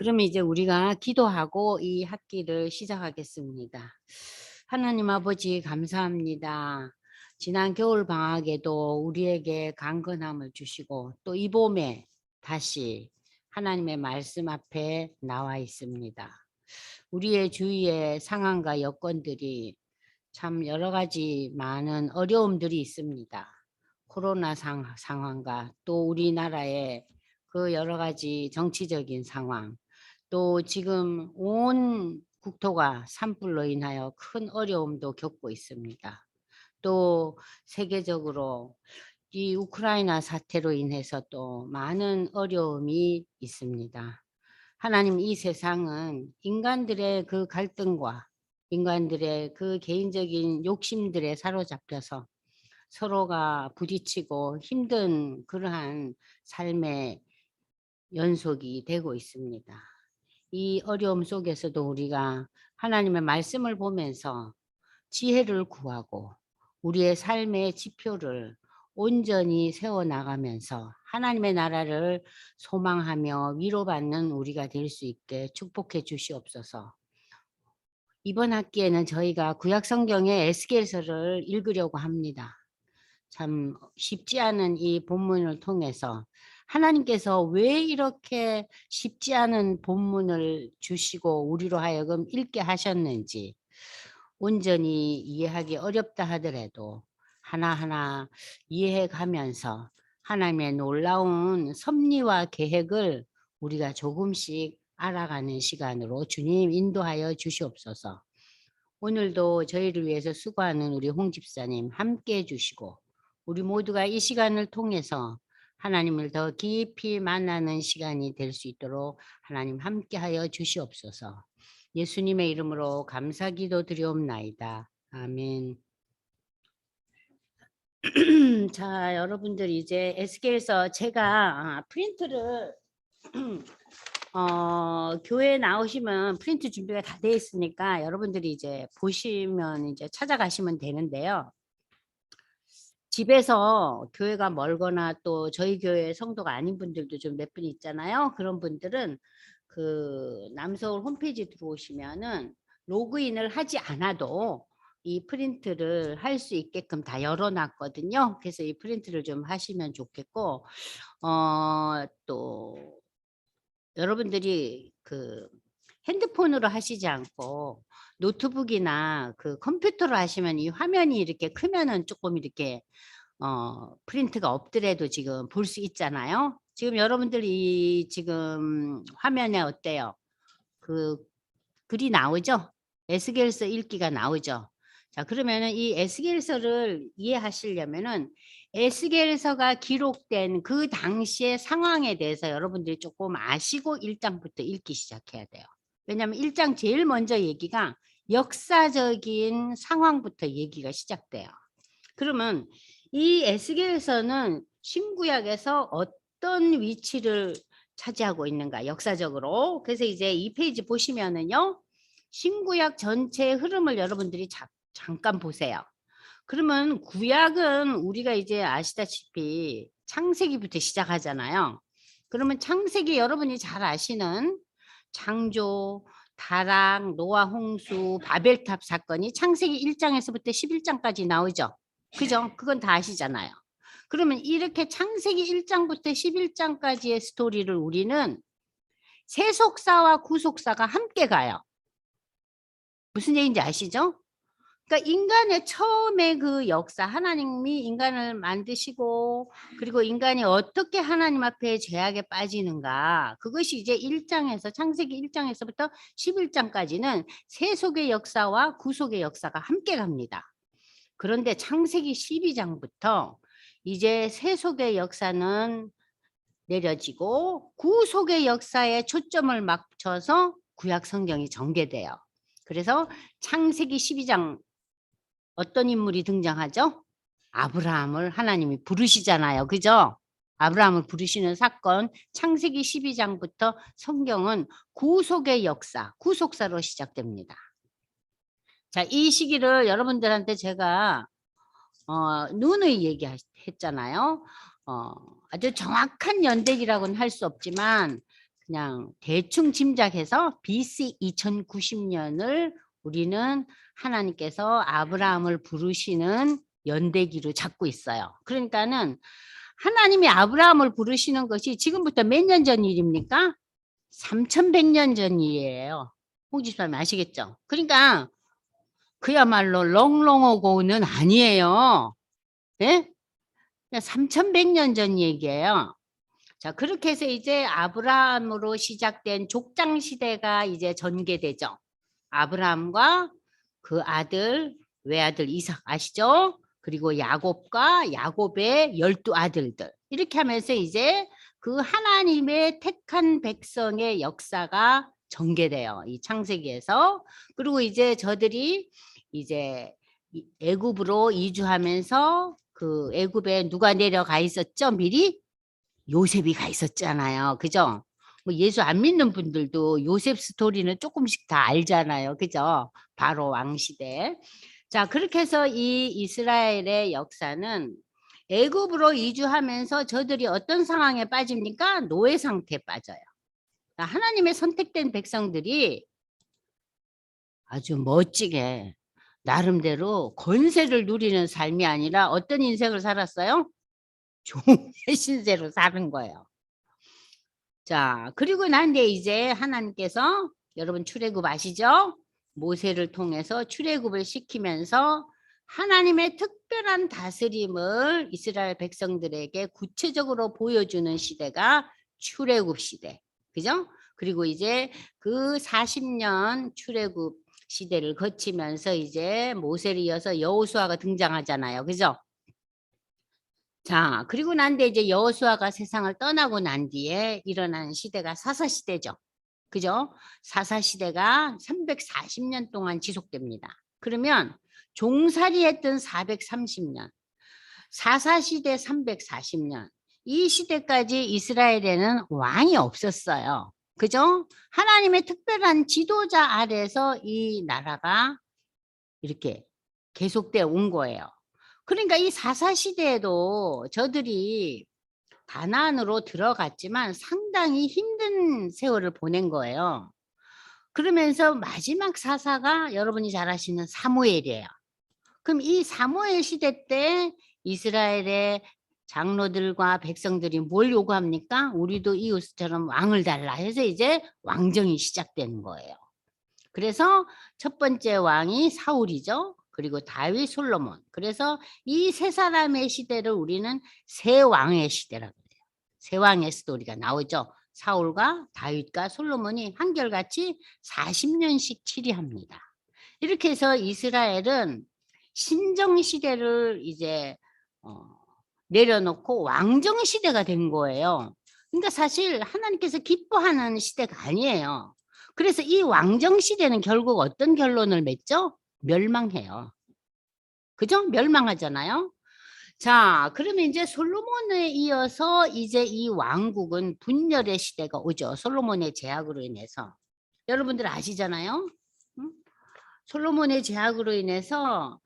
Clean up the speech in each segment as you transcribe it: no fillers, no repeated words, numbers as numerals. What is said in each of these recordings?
그러면 이제 우리가 기도하고 이 학기를 시작하겠습니다. 하나님 아버지 감사합니다. 지난 겨울 방학에도 우리에게 강건함을 주시고 또 이 봄에 다시 하나님의 말씀 앞에 나와 있습니다. 우리의 주위의 상황과 여건들이 참 여러 가지 많은 어려움들이 있습니다. 코로나 상황과 또 우리나라의 그 여러 가지 정치적인 상황, 또 지금 온 국토가 산불로 인하여 큰 어려움도 겪고 있습니다. 또 세계적으로 이 우크라이나 사태로 인해서 또 많은 어려움이 있습니다. 하나님, 이 세상은 인간들의 그 갈등과 인간들의 그 개인적인 욕심들에 사로잡혀서 서로가 부딪히고 힘든 그러한 삶의 연속이 되고 있습니다. 이 어려움 속에서도 우리가 하나님의 말씀을 보면서 지혜를 구하고 우리의 삶의 지표를 온전히 세워나가면서 하나님의 나라를 소망하며 위로받는 우리가 될 수 있게 축복해 주시옵소서. 이번 학기에는 저희가 구약성경의 에스겔서를 읽으려고 합니다. 참 쉽지 않은 이 본문을 통해서 하나님께서 왜 이렇게 쉽지 않은 본문을 주시고 우리로 하여금 읽게 하셨는지 온전히 이해하기 어렵다 하더라도 하나하나 이해해 가면서 하나님의 놀라운 섭리와 계획을 우리가 조금씩 알아가는 시간으로 주님 인도하여 주시옵소서. 오늘도 저희를 위해서 수고하는 우리 홍 집사님 함께 해 주시고 우리 모두가 이 시간을 통해서 하나님을 더 깊이 만나는 시간이 될 수 있도록 하나님 함께하여 주시옵소서. 예수님의 이름으로 감사기도 드리옵나이다. 아멘. 자, 여러분들 이제 에스겔서 제가 프린트를 교회에 나오시면 프린트 준비가 다 돼 있으니까 여러분들이 이제 보시면 이제 찾아가시면 되는데요. 집에서 교회가 멀거나 또 저희 교회 성도가 아닌 분들도 좀 몇 분 있잖아요. 그런 분들은 그 남서울 홈페이지 들어오시면은 로그인을 하지 않아도 이 프린트를 할 수 있게끔 다 열어놨거든요. 그래서 이 프린트를 좀 하시면 좋겠고, 또 여러분들이 그 핸드폰으로 하시지 않고 노트북이나 그 컴퓨터로 하시면 이 화면이 이렇게 크면은 조금 이렇게 프린트가 없더라도 지금 볼 수 있잖아요. 지금 여러분들이 지금 화면에 어때요? 그 글이 나오죠? 에스겔서 읽기가 나오죠? 자, 그러면은 이 에스겔서를 이해하시려면은 에스겔서가 기록된 그 당시의 상황에 대해서 여러분들이 조금 아시고 1장부터 읽기 시작해야 돼요. 왜냐하면 1장 제일 먼저 얘기가 역사적인 상황부터 얘기가 시작돼요. 그러면 이 에스겔서는 신구약에서 어떤 위치를 차지하고 있는가 역사적으로. 그래서 이제 이 페이지 보시면은요. 신구약 전체의 흐름을 여러분들이 잠깐 보세요. 그러면 구약은 우리가 이제 아시다시피 창세기부터 시작하잖아요. 그러면 창세기 여러분이 잘 아시는 창조, 다락, 노아 홍수, 바벨탑 사건이 창세기 1장에서부터 11장까지 나오죠. 그죠? 그건 다 아시잖아요. 그러면 이렇게 창세기 1장부터 11장까지의 스토리를 우리는 세속사와 구속사가 함께 가요. 무슨 얘기인지 아시죠? 그러니까 인간의 처음에 그 역사, 하나님이 인간을 만드시고 그리고 인간이 어떻게 하나님 앞에 죄악에 빠지는가, 그것이 이제 1장에서 창세기 1장에서부터 11장까지는 세속의 역사와 구속의 역사가 함께 갑니다. 그런데 창세기 12장부터 이제 세속의 역사는 내려지고 구속의 역사에 초점을 맞춰서 구약 성경이 전개돼요. 그래서 창세기 12장 어떤 인물이 등장하죠? 아브라함을 하나님이 부르시잖아요. 그죠? 아브라함을 부르시는 사건, 창세기 12장부터 성경은 구속의 역사, 구속사로 시작됩니다. 자, 이 시기를 여러분들한테 제가 누누이 얘기했잖아요. 아주 정확한 연대기라고는 할 수 없지만 그냥 대충 짐작해서 BC 2090년을 우리는 하나님께서 아브라함을 부르시는 연대기로 잡고 있어요. 그러니까는 하나님이 아브라함을 부르시는 것이 지금부터 몇 년 전 일입니까? 3100년 전 일이에요. 홍지수님 아시겠죠? 그러니까 그야말로 롱롱어고는 아니에요. 예? 3100년 전 얘기예요. 자, 그렇게 해서 이제 아브라함으로 시작된 족장 시대가 이제 전개되죠. 아브라함과 그 아들, 외아들 이삭 아시죠? 그리고 야곱과 야곱의 12아들들. 이렇게 하면서 이제 그 하나님의 택한 백성의 역사가 전개돼요. 이 창세기에서. 그리고 이제 저들이 이제 애굽으로 이주하면서 그 애굽에 누가 내려가 있었죠? 미리 요셉이 가 있었잖아요. 그죠? 뭐 예수 안 믿는 분들도 요셉 스토리는 조금씩 다 알잖아요. 그죠? 바로 왕시대. 자, 그렇게 해서 이 이스라엘의 역사는 애굽으로 이주하면서 저들이 어떤 상황에 빠집니까? 노예 상태에 빠져요. 하나님의 선택된 백성들이 아주 멋지게 나름대로 권세를 누리는 삶이 아니라 어떤 인생을 살았어요? 종의 신세로 사는 거예요. 자, 그리고 난 뒤에 이제 하나님께서 여러분 출애굽 아시죠? 모세를 통해서 출애굽을 시키면서 하나님의 특별한 다스림을 이스라엘 백성들에게 구체적으로 보여주는 시대가 출애굽 시대. 그죠? 그리고 이제 그 40년 출애굽 시대를 거치면서 이제 모세를 이어서 여호수아가 등장하잖아요. 그죠? 자, 그리고 난 뒤에 이제 여호수아가 세상을 떠나고 난 뒤에 일어난 시대가 사사시대죠. 그죠? 사사시대가 340년 동안 지속됩니다. 그러면 종살이 했던 430년, 사사시대 340년, 이 시대까지 이스라엘에는 왕이 없었어요. 그죠? 하나님의 특별한 지도자 아래서 이 나라가 이렇게 계속돼 온 거예요. 그러니까 이 사사시대에도 저들이 가나안으로 들어갔지만 상당히 힘든 세월을 보낸 거예요. 그러면서 마지막 사사가 여러분이 잘 아시는 사무엘이에요. 그럼 이 사무엘 시대 때 이스라엘의 장로들과 백성들이 뭘 요구합니까? 우리도 이웃처럼 왕을 달라 해서 이제 왕정이 시작되는 거예요. 그래서 첫 번째 왕이 사울이죠. 그리고 다윗, 솔로몬. 그래서 이 세 사람의 시대를 우리는 세 왕의 시대라고 해요. 세 왕의 스토리가 나오죠. 사울과 다윗과 솔로몬이 한결같이 40년씩 치리합니다. 이렇게 해서 이스라엘은 신정 시대를 이제 내려놓고 왕정 시대가 된 거예요. 그러니까 사실 하나님께서 기뻐하는 시대가 아니에요. 그래서 이 왕정 시대는 결국 어떤 결론을 맺죠? 멸망해요. 그죠? 멸망하잖아요. 자, 그러면 이제 솔로몬에 이어서 이제 이 왕국은 분열의 시대가 오죠. 솔로몬의 제약으로 인해서. 여러분들 아시잖아요. 응? 솔로몬의 제약으로 인해서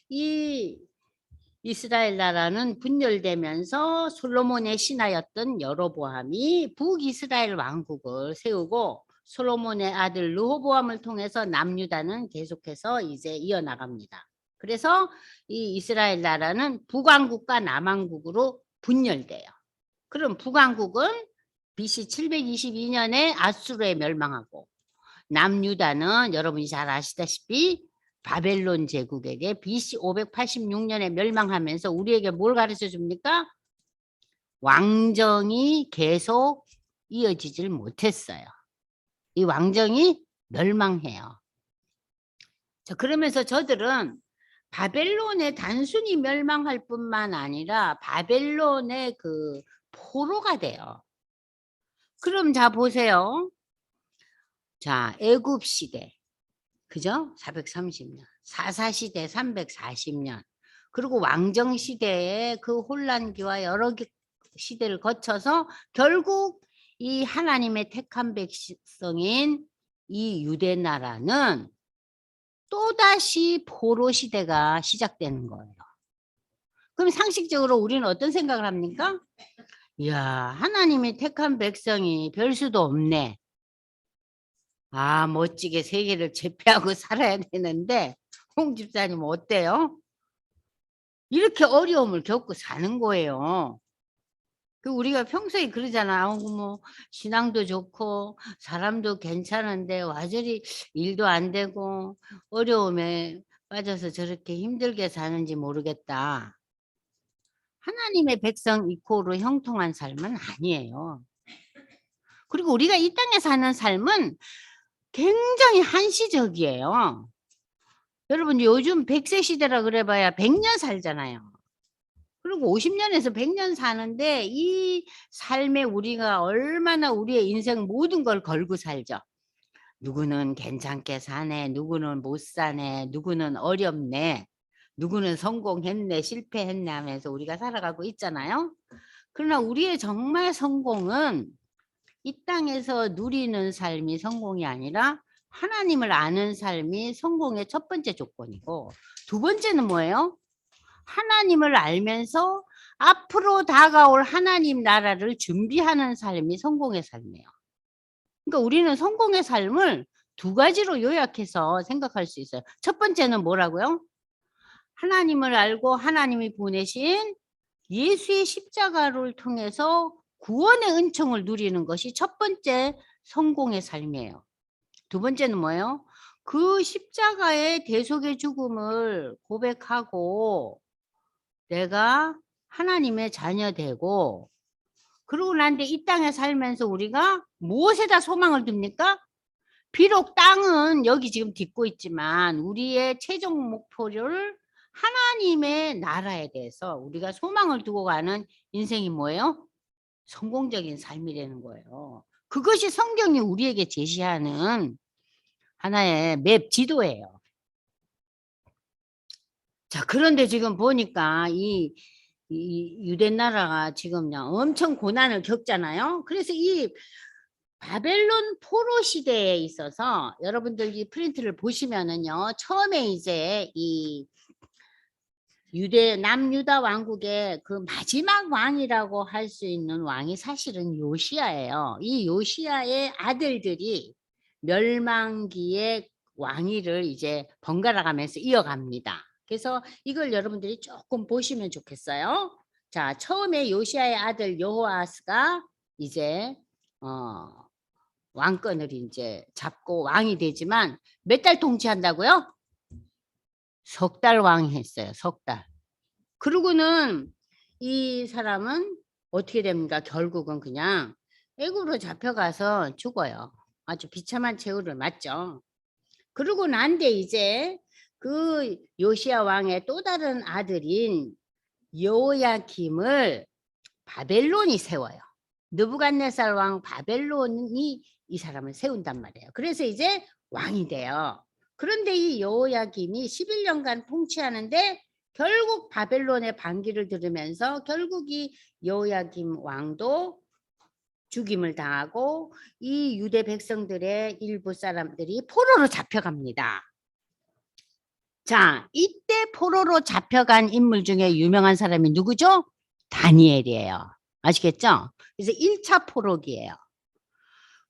이 이스라엘 나라는 분열되면서 솔로몬의 신하였던 여로보암이 북이스라엘 왕국을 세우고 솔로몬의 아들 르호보암을 통해서 남유다는 계속해서 이제 이어나갑니다. 그래서 이 이스라엘 나라는 북왕국과 남왕국으로 분열돼요. 그럼 북왕국은 BC 722년에 아수르에 멸망하고 남유다는 여러분이 잘 아시다시피 바벨론 제국에게 BC 586년에 멸망하면서 우리에게 뭘 가르쳐 줍니까? 왕정이 계속 이어지질 못했어요. 이 왕정이 멸망해요. 자, 그러면서 저들은 바벨론에 단순히 멸망할 뿐만 아니라 바벨론의 그 포로가 돼요. 그럼 자 보세요. 자, 애굽 시대. 그죠? 430년. 사사시대 340년. 그리고 왕정시대의 그 혼란기와 여러 시대를 거쳐서 결국 이 하나님의 택한 백성인 이 유대 나라는 또다시 포로 시대가 시작되는 거예요. 그럼 상식적으로 우리는 어떤 생각을 합니까? 이야, 하나님이 택한 백성이 별 수도 없네. 아, 멋지게 세계를 제패하고 살아야 되는데 홍 집사님 어때요? 이렇게 어려움을 겪고 사는 거예요. 그 우리가 평소에 그러잖아. 뭐 신앙도 좋고 사람도 괜찮은데 완전히 일도 안 되고 어려움에 빠져서 저렇게 힘들게 사는지 모르겠다. 하나님의 백성 이코로 형통한 삶은 아니에요. 그리고 우리가 이 땅에 사는 삶은 굉장히 한시적이에요. 여러분 요즘 100세 시대라 그래봐야 100년 살잖아요. 그리고 50년에서 100년 사는데 이 삶에 우리가 얼마나 우리의 인생 모든 걸 걸고 살죠. 누구는 괜찮게 사네, 누구는 못 사네, 누구는 어렵네, 누구는 성공했네, 실패했네 하면서 우리가 살아가고 있잖아요. 그러나 우리의 정말 성공은 이 땅에서 누리는 삶이 성공이 아니라 하나님을 아는 삶이 성공의 첫 번째 조건이고, 두 번째는 뭐예요? 하나님을 알면서 앞으로 다가올 하나님 나라를 준비하는 삶이 성공의 삶이에요. 그러니까 우리는 성공의 삶을 두 가지로 요약해서 생각할 수 있어요. 첫 번째는 뭐라고요? 하나님을 알고 하나님이 보내신 예수의 십자가를 통해서 구원의 은총을 누리는 것이 첫 번째 성공의 삶이에요. 두 번째는 뭐예요? 그 십자가의 대속의 죽음을 고백하고 내가 하나님의 자녀 되고, 그러고 난 뒤에 이 땅에 살면서 우리가 무엇에다 소망을 둡니까? 비록 땅은 여기 지금 딛고 있지만 우리의 최종 목표를 하나님의 나라에 대해서 우리가 소망을 두고 가는 인생이 뭐예요? 성공적인 삶이라는 거예요. 그것이 성경이 우리에게 제시하는 하나의 맵 지도예요. 자, 그런데 지금 보니까 이 유대 나라가 지금 엄청 고난을 겪잖아요. 그래서 이 바벨론 포로 시대에 있어서 여러분들 이 프린트를 보시면은요, 처음에 이제 이 유대 남유다 왕국의 그 마지막 왕이라고 할 수 있는 왕이 사실은 요시야예요. 이 요시야의 아들들이 멸망기의 왕위를 이제 번갈아 가면서 이어갑니다. 그래서 이걸 여러분들이 조금 보시면 좋겠어요. 자, 처음에 요시야의 아들 여호아스가 이제 왕권을 이제 잡고 왕이 되지만 몇 달 통치한다고요? 석 달 왕했어요. 석 달. 그러고는 이 사람은 어떻게 됩니까? 결국은 그냥 애굽으로 잡혀가서 죽어요. 아주 비참한 최후를 맞죠. 그러고 난 뒤에 이제 그 요시야 왕의 또 다른 아들인 여호야김을 바벨론이 세워요. 느부갓네살 왕 바벨론이 이 사람을 세운단 말이에요. 그래서 이제 왕이 돼요. 그런데 이 여호야김이 11년간 통치하는데 결국 바벨론의 반기를 들으면서 결국 이 여호야김 왕도 죽임을 당하고 이 유대 백성들의 일부 사람들이 포로로 잡혀갑니다. 자, 이때 포로로 잡혀간 인물 중에 유명한 사람이 누구죠? 다니엘이에요. 아시겠죠? 그래서 1차 포로기예요.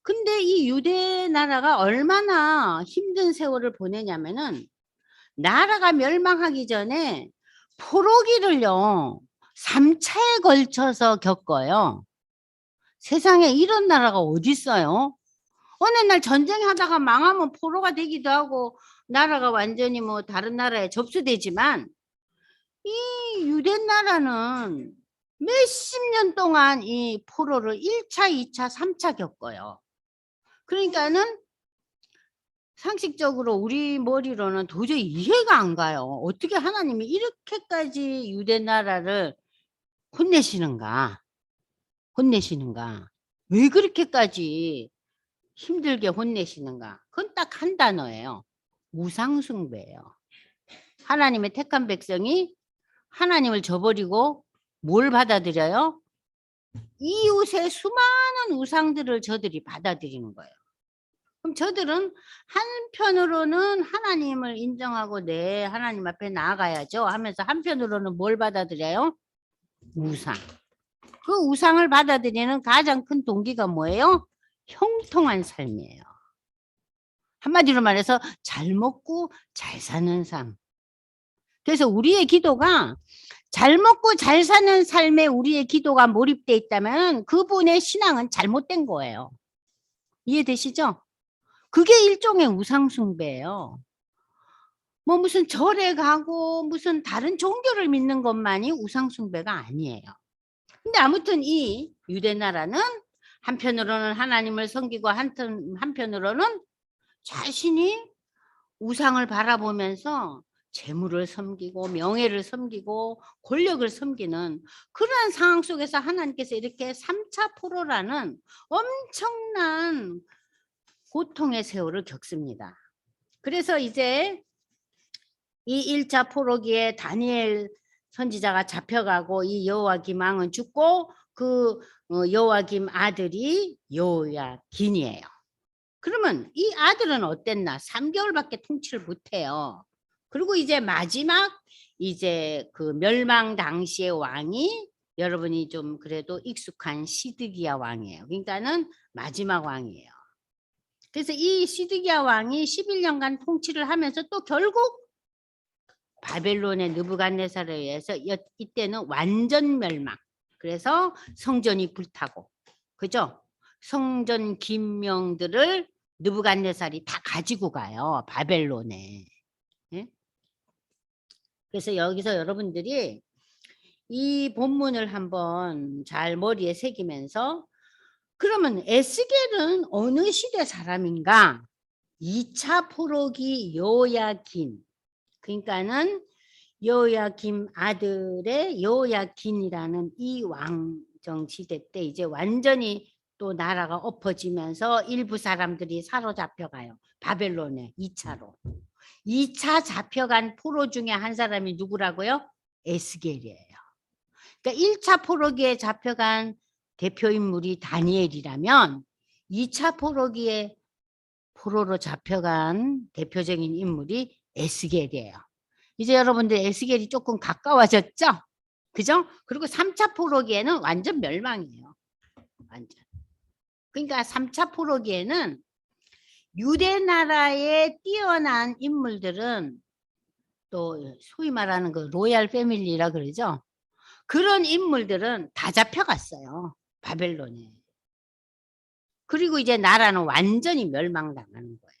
근데 이 유대 나라가 얼마나 힘든 세월을 보내냐면은 나라가 멸망하기 전에 포로기를요 3차에 걸쳐서 겪어요. 세상에 이런 나라가 어디 있어요? 어느 날 전쟁하다가 망하면 포로가 되기도 하고 나라가 완전히 뭐 다른 나라에 접수되지만 이 유대 나라는 몇십 년 동안 이 포로를 1차, 2차, 3차 겪어요. 그러니까는 상식적으로 우리 머리로는 도저히 이해가 안 가요. 어떻게 하나님이 이렇게까지 유대 나라를 혼내시는가? 혼내시는가? 왜 그렇게까지 힘들게 혼내시는가? 그건 딱 한 단어예요. 우상숭배예요. 하나님의 택한 백성이 하나님을 저버리고 뭘 받아들여요? 이웃의 수많은 우상들을 저들이 받아들이는 거예요. 그럼 저들은 한편으로는 하나님을 인정하고 네, 하나님 앞에 나아가야죠 하면서 한편으로는 뭘 받아들여요? 우상. 그 우상을 받아들이는 가장 큰 동기가 뭐예요? 형통한 삶이에요. 한마디로 말해서 잘 먹고 잘 사는 삶. 그래서 우리의 기도가 잘 먹고 잘 사는 삶에 우리의 기도가 몰입돼 있다면 그분의 신앙은 잘못된 거예요. 이해되시죠? 그게 일종의 우상숭배예요. 뭐 무슨 절에 가고 무슨 다른 종교를 믿는 것만이 우상숭배가 아니에요. 근데 아무튼 이 유대 나라는 한편으로는 하나님을 섬기고 한편으로는 자신이 우상을 바라보면서 재물을 섬기고 명예를 섬기고 권력을 섬기는 그러한 상황 속에서 하나님께서 이렇게 3차 포로라는 엄청난 고통의 세월을 겪습니다. 그래서 이제 이 1차 포로기에 다니엘 선지자가 잡혀가고 이 여호와김 왕은 죽고 그 여호와김 아들이 여호야긴이에요. 그러면 이 아들은 어땠나? 3개월밖에 통치를 못해요. 그리고 이제 마지막 이제 그 멸망 당시의 왕이 여러분이 좀 그래도 익숙한 시드기야 왕이에요. 그러니까는 마지막 왕이에요. 그래서 이 시드기야 왕이 11년간 통치를 하면서 또 결국 바벨론의 느부갓네살에 의해서 이때는 완전 멸망. 그래서 성전이 불타고, 그죠? 성전 기명들을 느부갓네살이 다 가지고 가요. 바벨론에. 예? 그래서 여기서 여러분들이 이 본문을 한번 잘 머리에 새기면서 그러면 에스겔은 어느 시대 사람인가? 2차 포로기 여호야긴. 그러니까는 여호야김 아들의 여호야긴이라는 이 왕정 시대 때 이제 완전히 또 나라가 엎어지면서 일부 사람들이 사로잡혀 가요. 바벨론에 2차로. 2차 잡혀간 포로 중에 한 사람이 누구라고요? 에스겔이에요. 그러니까 1차 포로기에 잡혀간 대표 인물이 다니엘이라면 2차 포로기에 포로로 잡혀간 대표적인 인물이 에스겔이에요. 이제 여러분들 에스겔이 조금 가까워졌죠? 그죠? 그리고 3차 포로기에는 완전 멸망이에요. 완전. 그러니까 3차 포로기에는 유대 나라에 뛰어난 인물들은 또 소위 말하는 그 로얄 패밀리라 그러죠? 그런 인물들은 다 잡혀갔어요. 바벨론에. 그리고 이제 나라는 완전히 멸망당하는 거예요.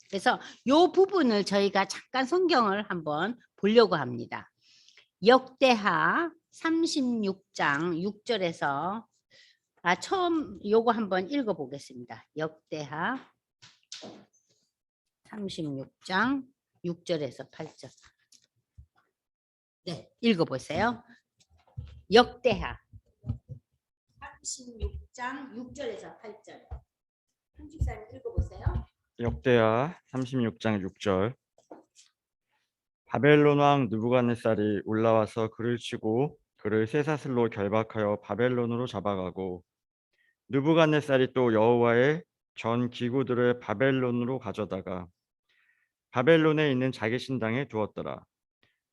그래서 이 부분을 저희가 잠깐 성경을 한번 보려고 합니다. 역대하 36장 6절에서 처음 요거 한번 읽어보겠습니다. 역대하 36장 6절에서 8절. 네, 읽어보세요. 역대하 36장 6절에서 8절. 한집사님 읽어보세요. 역대하 36장 6절. 바벨론 왕 느부갓네살이 올라와서 그를 치고 그를 쇠사슬로 결박하여 바벨론으로 잡아가고 느부갓네살이 또 여호와의 전 기구들을 바벨론으로 가져다가 바벨론에 있는 자기 신당에 두었더라.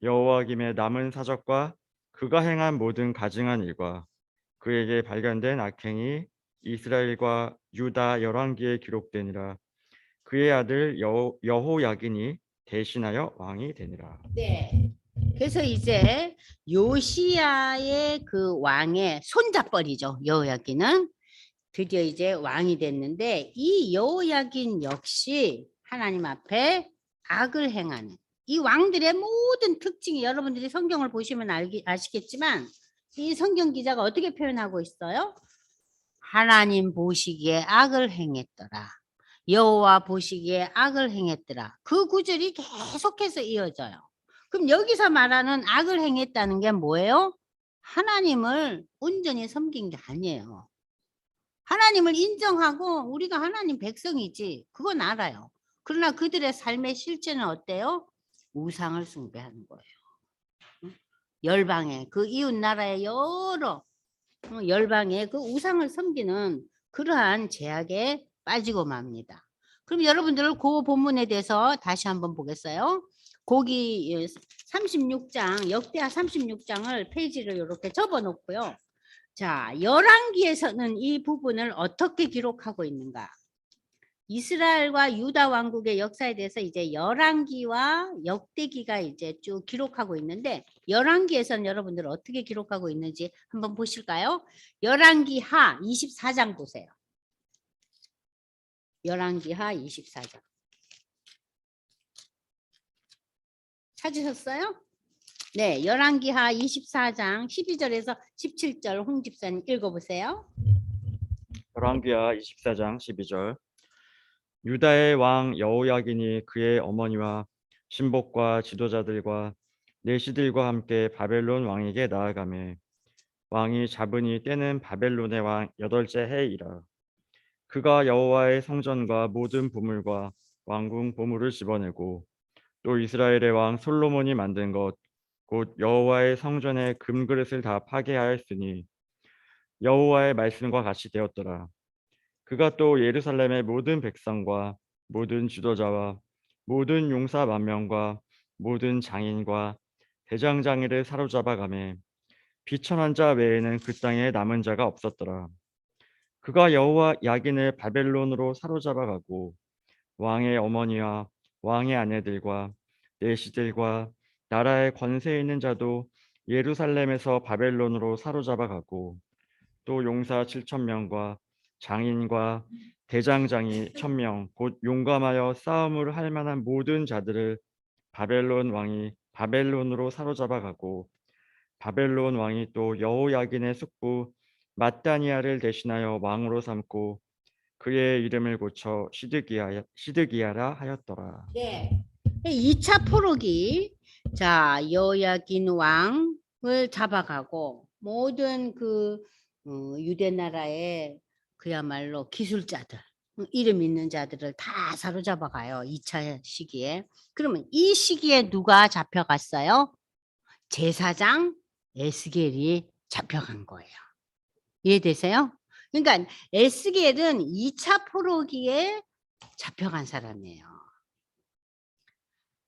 여호와김의 남은 사적과 그가 행한 모든 가증한 일과 그에게 발견된 악행이 이스라엘과 유다 열왕기에 기록되니라. 그의 아들 여호야긴이 대신하여 왕이 되니라. 네. 그래서 이제 요시야의 그 왕의 손잡벌이죠. 여호야긴은 드디어 이제 왕이 됐는데 이 여호야긴 역시 하나님 앞에 악을 행하는 이 왕들의 모든 특징이 여러분들이 성경을 보시면 아시겠지만 이 성경 기자가 어떻게 표현하고 있어요? 하나님 보시기에 악을 행했더라. 여호와 보시기에 악을 행했더라. 그 구절이 계속해서 이어져요. 그럼 여기서 말하는 악을 행했다는 게 뭐예요? 하나님을 온전히 섬긴 게 아니에요. 하나님을 인정하고 우리가 하나님 백성이지 그건 알아요. 그러나 그들의 삶의 실제는 어때요? 우상을 숭배하는 거예요. 열방에 그 이웃 나라의 여러 열방에 그 우상을 섬기는 그러한 죄악에 빠지고 맙니다. 그럼 여러분들 그 본문에 대해서 다시 한번 보겠어요. 거기 36장 역대하 36장을 페이지를 이렇게 접어 놓고요. 자, 열왕기에서는 이 부분을 어떻게 기록하고 있는가? 이스라엘과 유다 왕국의 역사에 대해서 이제 열왕기와 역대기가 이제 쭉 기록하고 있는데, 열왕기에서는 여러분들 어떻게 기록하고 있는지 한번 보실까요? 열왕기하 24장 보세요. 열왕기하 24장. 찾으셨어요? 네, 열왕기하 24장 12절에서 17절 홍 집사님 읽어보세요. 열왕기하 24장 12절. 유다의 왕 여호야긴이 그의 어머니와 신복과 지도자들과 내시들과 함께 바벨론 왕에게 나아가매 왕이 잡으니 때는 바벨론의 왕 8째 해이라. 그가 여호와의 성전과 모든 보물과 왕궁 보물을 집어내고 또 이스라엘의 왕 솔로몬이 만든 것 곧 여호와의 성전의 금그릇을 다 파괴하였으니 여호와의 말씀과 같이 되었더라. 그가 또 예루살렘의 모든 백성과 모든 지도자와 모든 용사 만명과 모든 장인과 대장장이를 사로잡아 가매 비천한 자 외에는 그 땅에 남은 자가 없었더라. 그가 여호와 야긴을 바벨론으로 사로잡아 가고 왕의 어머니와 왕의 아내들과 내시들과 나라의 권세 있는 자도 예루살렘에서 바벨론으로 사로잡아 가고 또 용사 7,000명과 장인과 대장장이 1,000명 곧 용감하여 싸움을 할 만한 모든 자들을 바벨론 왕이 바벨론으로 사로잡아 가고 바벨론 왕이 또 여호야긴의 숙부 mat단이아를 대신하여 왕으로 삼고 그의 이름을 고쳐 시드기야라 하였더라. 네. 2차 포로기. 자, 여호야긴 왕을 잡아가고 모든 그 유대 나라의 그야말로 기술자들, 이름 있는 자들을 다 사로잡아가요. 2차 시기에. 그러면 이 시기에 누가 잡혀갔어요? 제사장 에스겔이 잡혀간 거예요. 이해되세요? 그러니까 에스겔은 2차 포로기에 잡혀간 사람이에요.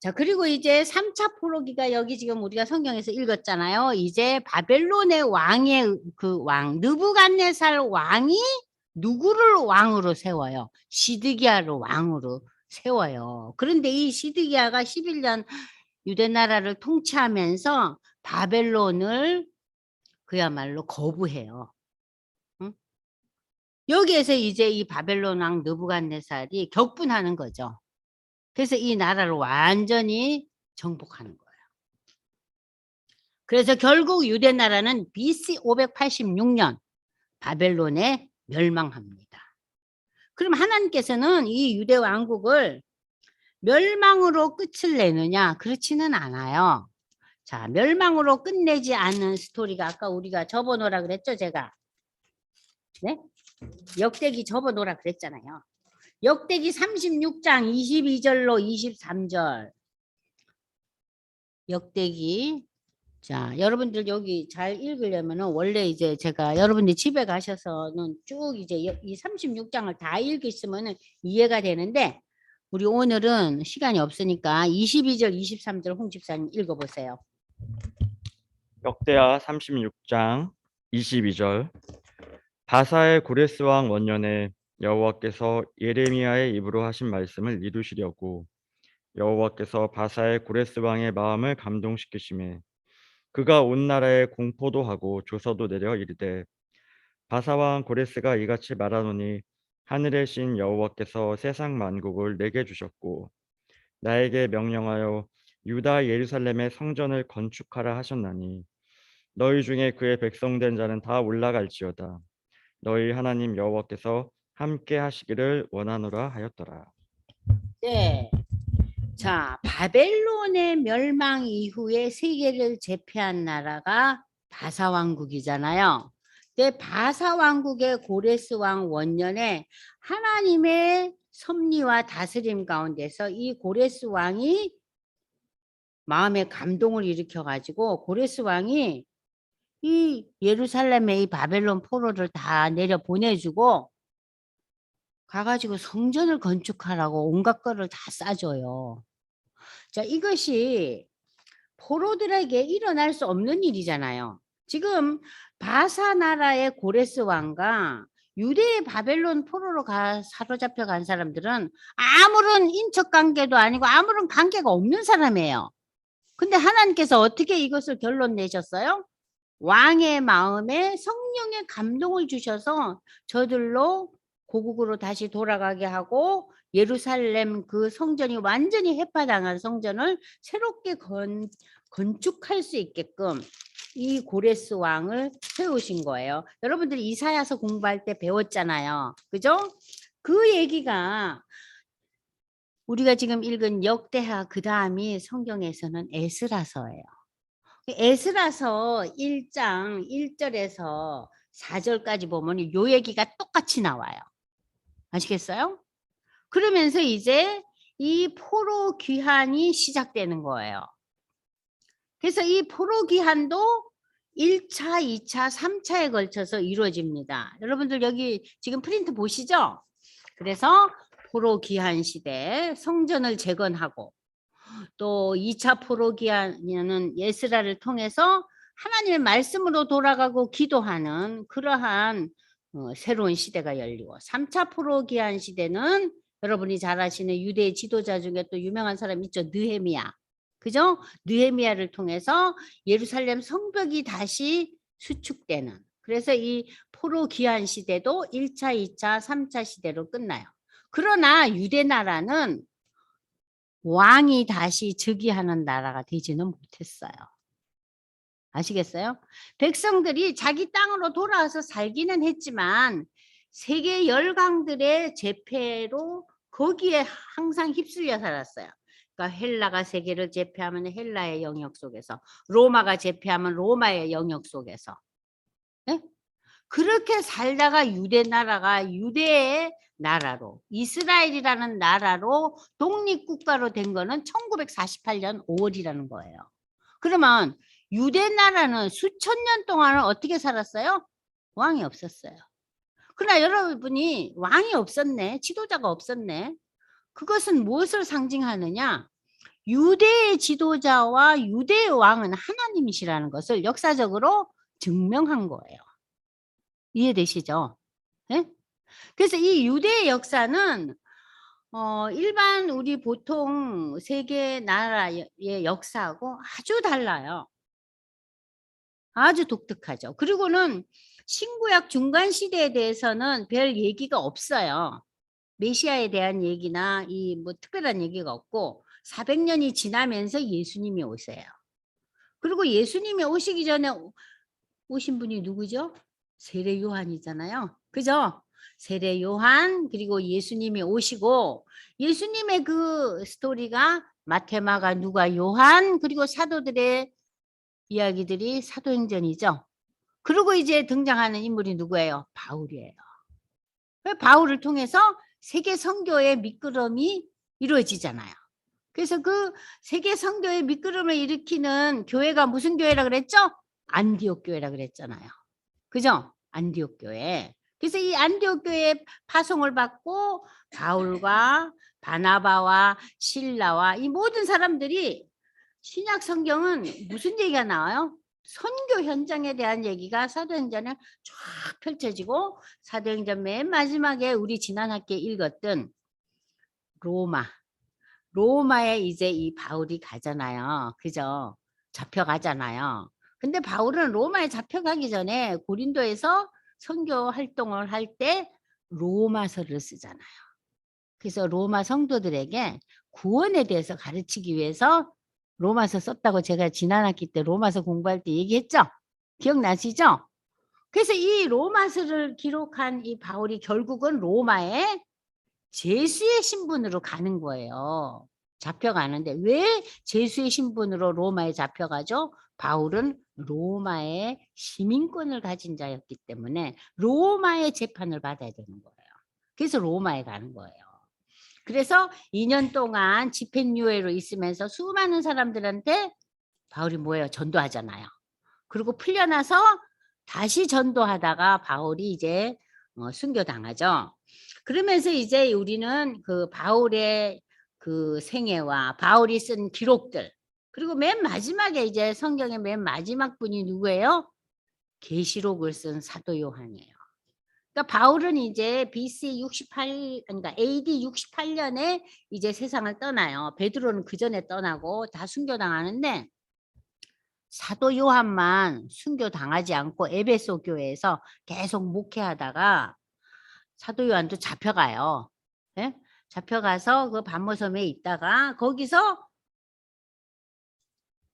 자, 그리고 이제 3차 포로기가 여기 지금 우리가 성경에서 읽었잖아요. 이제 바벨론의 왕의 그 왕, 느부갓네살 왕이 누구를 왕으로 세워요? 시드기야를 왕으로 세워요. 그런데 이 시드기야가 11년 유대 나라를 통치하면서 바벨론을 그야말로 거부해요. 응? 여기에서 이제 이 바벨론 왕 느부갓네살이 격분하는 거죠. 그래서 이 나라를 완전히 정복하는 거예요. 그래서 결국 유대 나라는 BC 586년 바벨론에 멸망합니다. 그럼 하나님께서는 이 유대 왕국을 멸망으로 끝을 내느냐? 그렇지는 않아요. 자, 멸망으로 끝내지 않는 스토리가 아까 우리가 접어놓으라 그랬죠, 제가. 네? 역대기 접어놓으라 그랬잖아요. 역대기 36장 22절로 23절. 역대기. 자, 여러분들 여기 잘 읽으려면은 원래 이제 제가 여러분들 집에 가셔서는 쭉 이제 이 36장을 다 읽으시면은 이해가 되는데 우리 오늘은 시간이 없으니까 22절, 23절 홍 집사님 읽어보세요. 역대하 36장 22절. 바사의 고레스 왕 원년에 여호와께서 예레미야의 입으로 하신 말씀을 이루시려고 여호와께서 바사의 고레스 왕의 마음을 감동시키심에 그가 온 나라에 공포도 하고 조서도 내려 이르되 바사 왕 고레스가 이같이 말하노니 하늘의 신 여호와께서 세상 만국을 내게 주셨고 나에게 명령하여 유다 예루살렘의 성전을 건축하라 하셨나니 너희 중에 그의 백성된 자는 다 올라갈지어다. 너희 하나님 여호와께서 함께 하시기를 원하노라 하였더라. 네. 자, 바벨론의 멸망 이후에 세계를 제패한 나라가 바사 왕국이잖아요. 근데 바사 왕국의 고레스 왕 원년에 하나님의 섭리와 다스림 가운데서 이 고레스 왕이 마음에 감동을 일으켜 가지고 고레스 왕이 이 예루살렘에 이 바벨론 포로를 다 내려 보내주고 가가지고 성전을 건축하라고 온갖 거를 다 싸줘요. 자, 이것이 포로들에게 일어날 수 없는 일이잖아요. 지금 바사 나라의 고레스 왕과 유대의 바벨론 포로로 사로잡혀 간 사람들은 아무런 인척 관계도 아니고 아무런 관계가 없는 사람이에요. 근데 하나님께서 어떻게 이것을 결론 내셨어요? 왕의 마음에 성령의 감동을 주셔서 저들로 고국으로 다시 돌아가게 하고 예루살렘 그 성전이 완전히 해파당한 성전을 새롭게 건축할 수 있게끔 이 고레스 왕을 세우신 거예요. 여러분들이 이사야서 공부할 때 배웠잖아요. 그죠? 그 얘기가 우리가 지금 읽은 역대하 그 다음이 성경에서는 에스라서예요. 에스라서 1장 1절에서 4절까지 보면 요 얘기가 똑같이 나와요. 아시겠어요? 그러면서 이제 이 포로 귀환이 시작되는 거예요. 그래서 이 포로 귀환도 1차, 2차, 3차에 걸쳐서 이루어집니다. 여러분들 여기 지금 프린트 보시죠? 그래서 포로 귀환 시대 성전을 재건하고 또 2차 포로 귀환은 예스라를 통해서 하나님의 말씀으로 돌아가고 기도하는 그러한 새로운 시대가 열리고 3차 포로 귀환 시대는 여러분이 잘 아시는 유대 지도자 중에 또 유명한 사람 있죠. 느헤미야. 그죠? 느헤미야를 통해서 예루살렘 성벽이 다시 수축되는 그래서 이 포로 귀환 시대도 1차, 2차, 3차 시대로 끝나요. 그러나 유대 나라는 왕이 다시 즉위하는 나라가 되지는 못했어요. 아시겠어요? 백성들이 자기 땅으로 돌아와서 살기는 했지만 세계 열강들의 제패로 거기에 항상 휩쓸려 살았어요. 그러니까 헬라가 세계를 제패하면 헬라의 영역 속에서, 로마가 제패하면 로마의 영역 속에서. 네? 그렇게 살다가 유대 나라가 유대의 나라로 이스라엘이라는 나라로 독립국가로 된 거는 1948년 5월이라는 거예요. 그러면 유대 나라는 수천 년 동안은 어떻게 살았어요? 왕이 없었어요. 그러나 여러분이 왕이 없었네, 지도자가 없었네. 그것은 무엇을 상징하느냐? 유대의 지도자와 유대의 왕은 하나님이시라는 것을 역사적으로 증명한 거예요. 이해되시죠? 네? 그래서 이 유대의 역사는 일반 우리 보통 세계 나라의 역사하고 아주 달라요. 아주 독특하죠. 그리고는 신구약 중간 시대에 대해서는 별 얘기가 없어요. 메시아에 대한 얘기나 이 뭐 특별한 얘기가 없고 400년이 지나면서 예수님이 오세요. 그리고 예수님이 오시기 전에 오신 분이 누구죠? 세례 요한이잖아요. 그죠? 세례 요한 그리고 예수님이 오시고 예수님의 그 스토리가 마태, 마가, 누가, 요한 그리고 사도들의 이야기들이 사도행전이죠. 그리고 이제 등장하는 인물이 누구예요? 바울이에요. 바울을 통해서 세계 선교의 밑거름이 이루어지잖아요. 그래서 그 세계 선교의 밑거름을 일으키는 교회가 무슨 교회라 그랬죠? 안디옥 교회라 그랬잖아요. 그죠? 안디옥 교회. 그래서 이 안디옥 교회에 파송을 받고 바울과 바나바와 실라와 이 모든 사람들이 신약 성경은 무슨 얘기가 나와요? 선교 현장에 대한 얘기가 사도행전에 쫙 펼쳐지고 사도행전 맨 마지막에 우리 지난 학기에 읽었던 로마에 이제 이 바울이 가잖아요. 그죠? 잡혀가잖아요. 근데 바울은 로마에 잡혀가기 전에 고린도에서 선교 활동을 할 때 로마서를 쓰잖아요. 그래서 로마 성도들에게 구원에 대해서 가르치기 위해서 로마서 썼다고 제가 지난 학기 때 로마서 공부할 때 얘기했죠? 기억나시죠? 그래서 이 로마서를 기록한 이 바울이 결국은 로마에 제수의 신분으로 가는 거예요. 잡혀가는데 왜 제수의 신분으로 로마에 잡혀가죠? 바울은 로마의 시민권을 가진 자였기 때문에 로마의 재판을 받아야 되는 거예요. 그래서 로마에 가는 거예요. 그래서 2년 동안 집행유예로 있으면서 수많은 사람들한테 바울이 뭐예요? 전도하잖아요. 그리고 풀려나서 다시 전도하다가 바울이 이제 순교당하죠. 그러면서 이제 우리는 그 바울의 그 생애와 바울이 쓴 기록들 그리고 맨 마지막에 이제 성경의 맨 마지막 분이 누구예요? 계시록을 쓴 사도 요한이에요. 그러니까 바울은 이제 BC 68, 그러니까 AD 68년에 이제 세상을 떠나요. 베드로는 그 전에 떠나고 다 순교당하는데 사도 요한만 순교당하지 않고 에베소 교회에서 계속 목회하다가 사도 요한도 잡혀가요. 예? 잡혀가서 그 반모섬에 있다가 거기서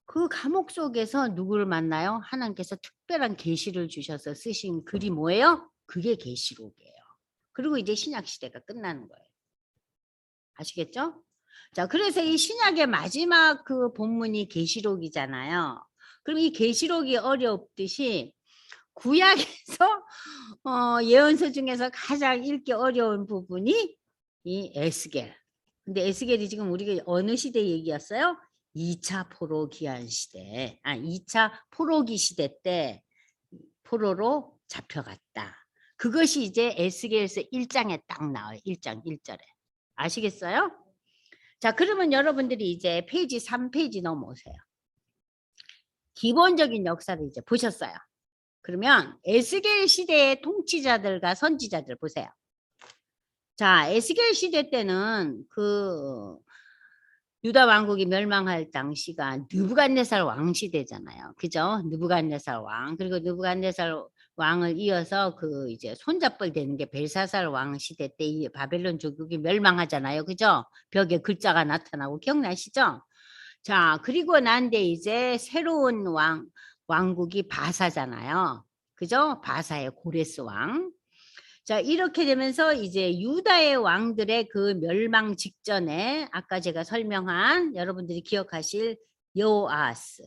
그 감옥 속에서 누구를 만나요? 하나님께서 특별한 계시를 주셔서 쓰신 글이 뭐예요? 그게 계시록이에요. 그리고 이제 신약 시대가 끝나는 거예요. 아시겠죠? 자, 그래서 이 신약의 마지막 그 본문이 계시록이잖아요. 그럼 이 계시록이 어렵듯이 구약에서 예언서 중에서 가장 읽기 어려운 부분이 이 에스겔. 근데 에스겔이 지금 우리가 어느 시대 얘기였어요? 2차 포로기한 시대. 2차 포로기 시대 때 포로로 잡혀갔다. 그것이 이제 에스겔서 1장에 딱 나와요. 1장 1절에. 아시겠어요? 자, 그러면 여러분들이 이제 페이지 3페이지 넘어오세요. 기본적인 역사를 이제 보셨어요. 그러면 에스겔 시대의 통치자들과 선지자들 보세요. 자, 에스겔 시대 때는 그 유다 왕국이 멸망할 당시가 느부갓네살 왕 시대잖아요. 그죠? 느부갓네살 왕. 그리고 느부갓네살 왕을 이어서 그 이제 손잡벌 되는 게 벨사살 왕 시대 때 이 바벨론 제국이 멸망하잖아요. 그죠? 벽에 글자가 나타나고 기억나시죠? 자, 그리고 난데 이제 새로운 왕국이 바사잖아요. 그죠? 바사의 고레스 왕. 자, 이렇게 되면서 이제 유다의 왕들의 그 멸망 직전에 아까 제가 설명한 여러분들이 기억하실 여호아스,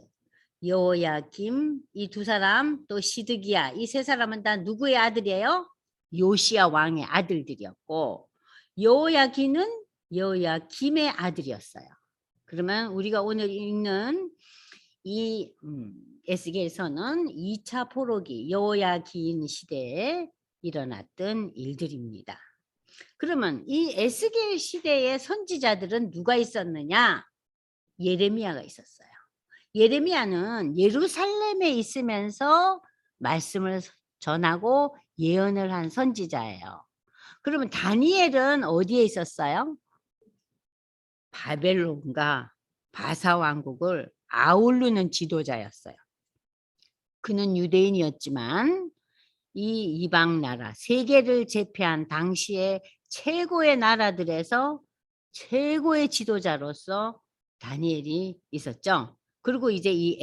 여호야김 이 두 사람 또 시드기야 이 세 사람은 다 누구의 아들이에요? 요시야 왕의 아들들이었고 여호야김은 여호야김의 아들이었어요. 그러면 우리가 오늘 읽는 이 에스겔서는 2차 포로기 여호야긴 시대에 일어났던 일들입니다. 그러면 이 에스겔 시대의 선지자들은 누가 있었느냐? 예레미야가 있었어요. 예레미야는 예루살렘에 있으면서 말씀을 전하고 예언을 한 선지자예요. 그러면 다니엘은 어디에 있었어요? 바벨론과 바사 왕국을 아우르는 지도자였어요. 그는 유대인이었지만 이 이방 나라 세계를 제패한 당시의 최고의 나라들에서 최고의 지도자로서 다니엘이 있었죠. 그리고 이제 이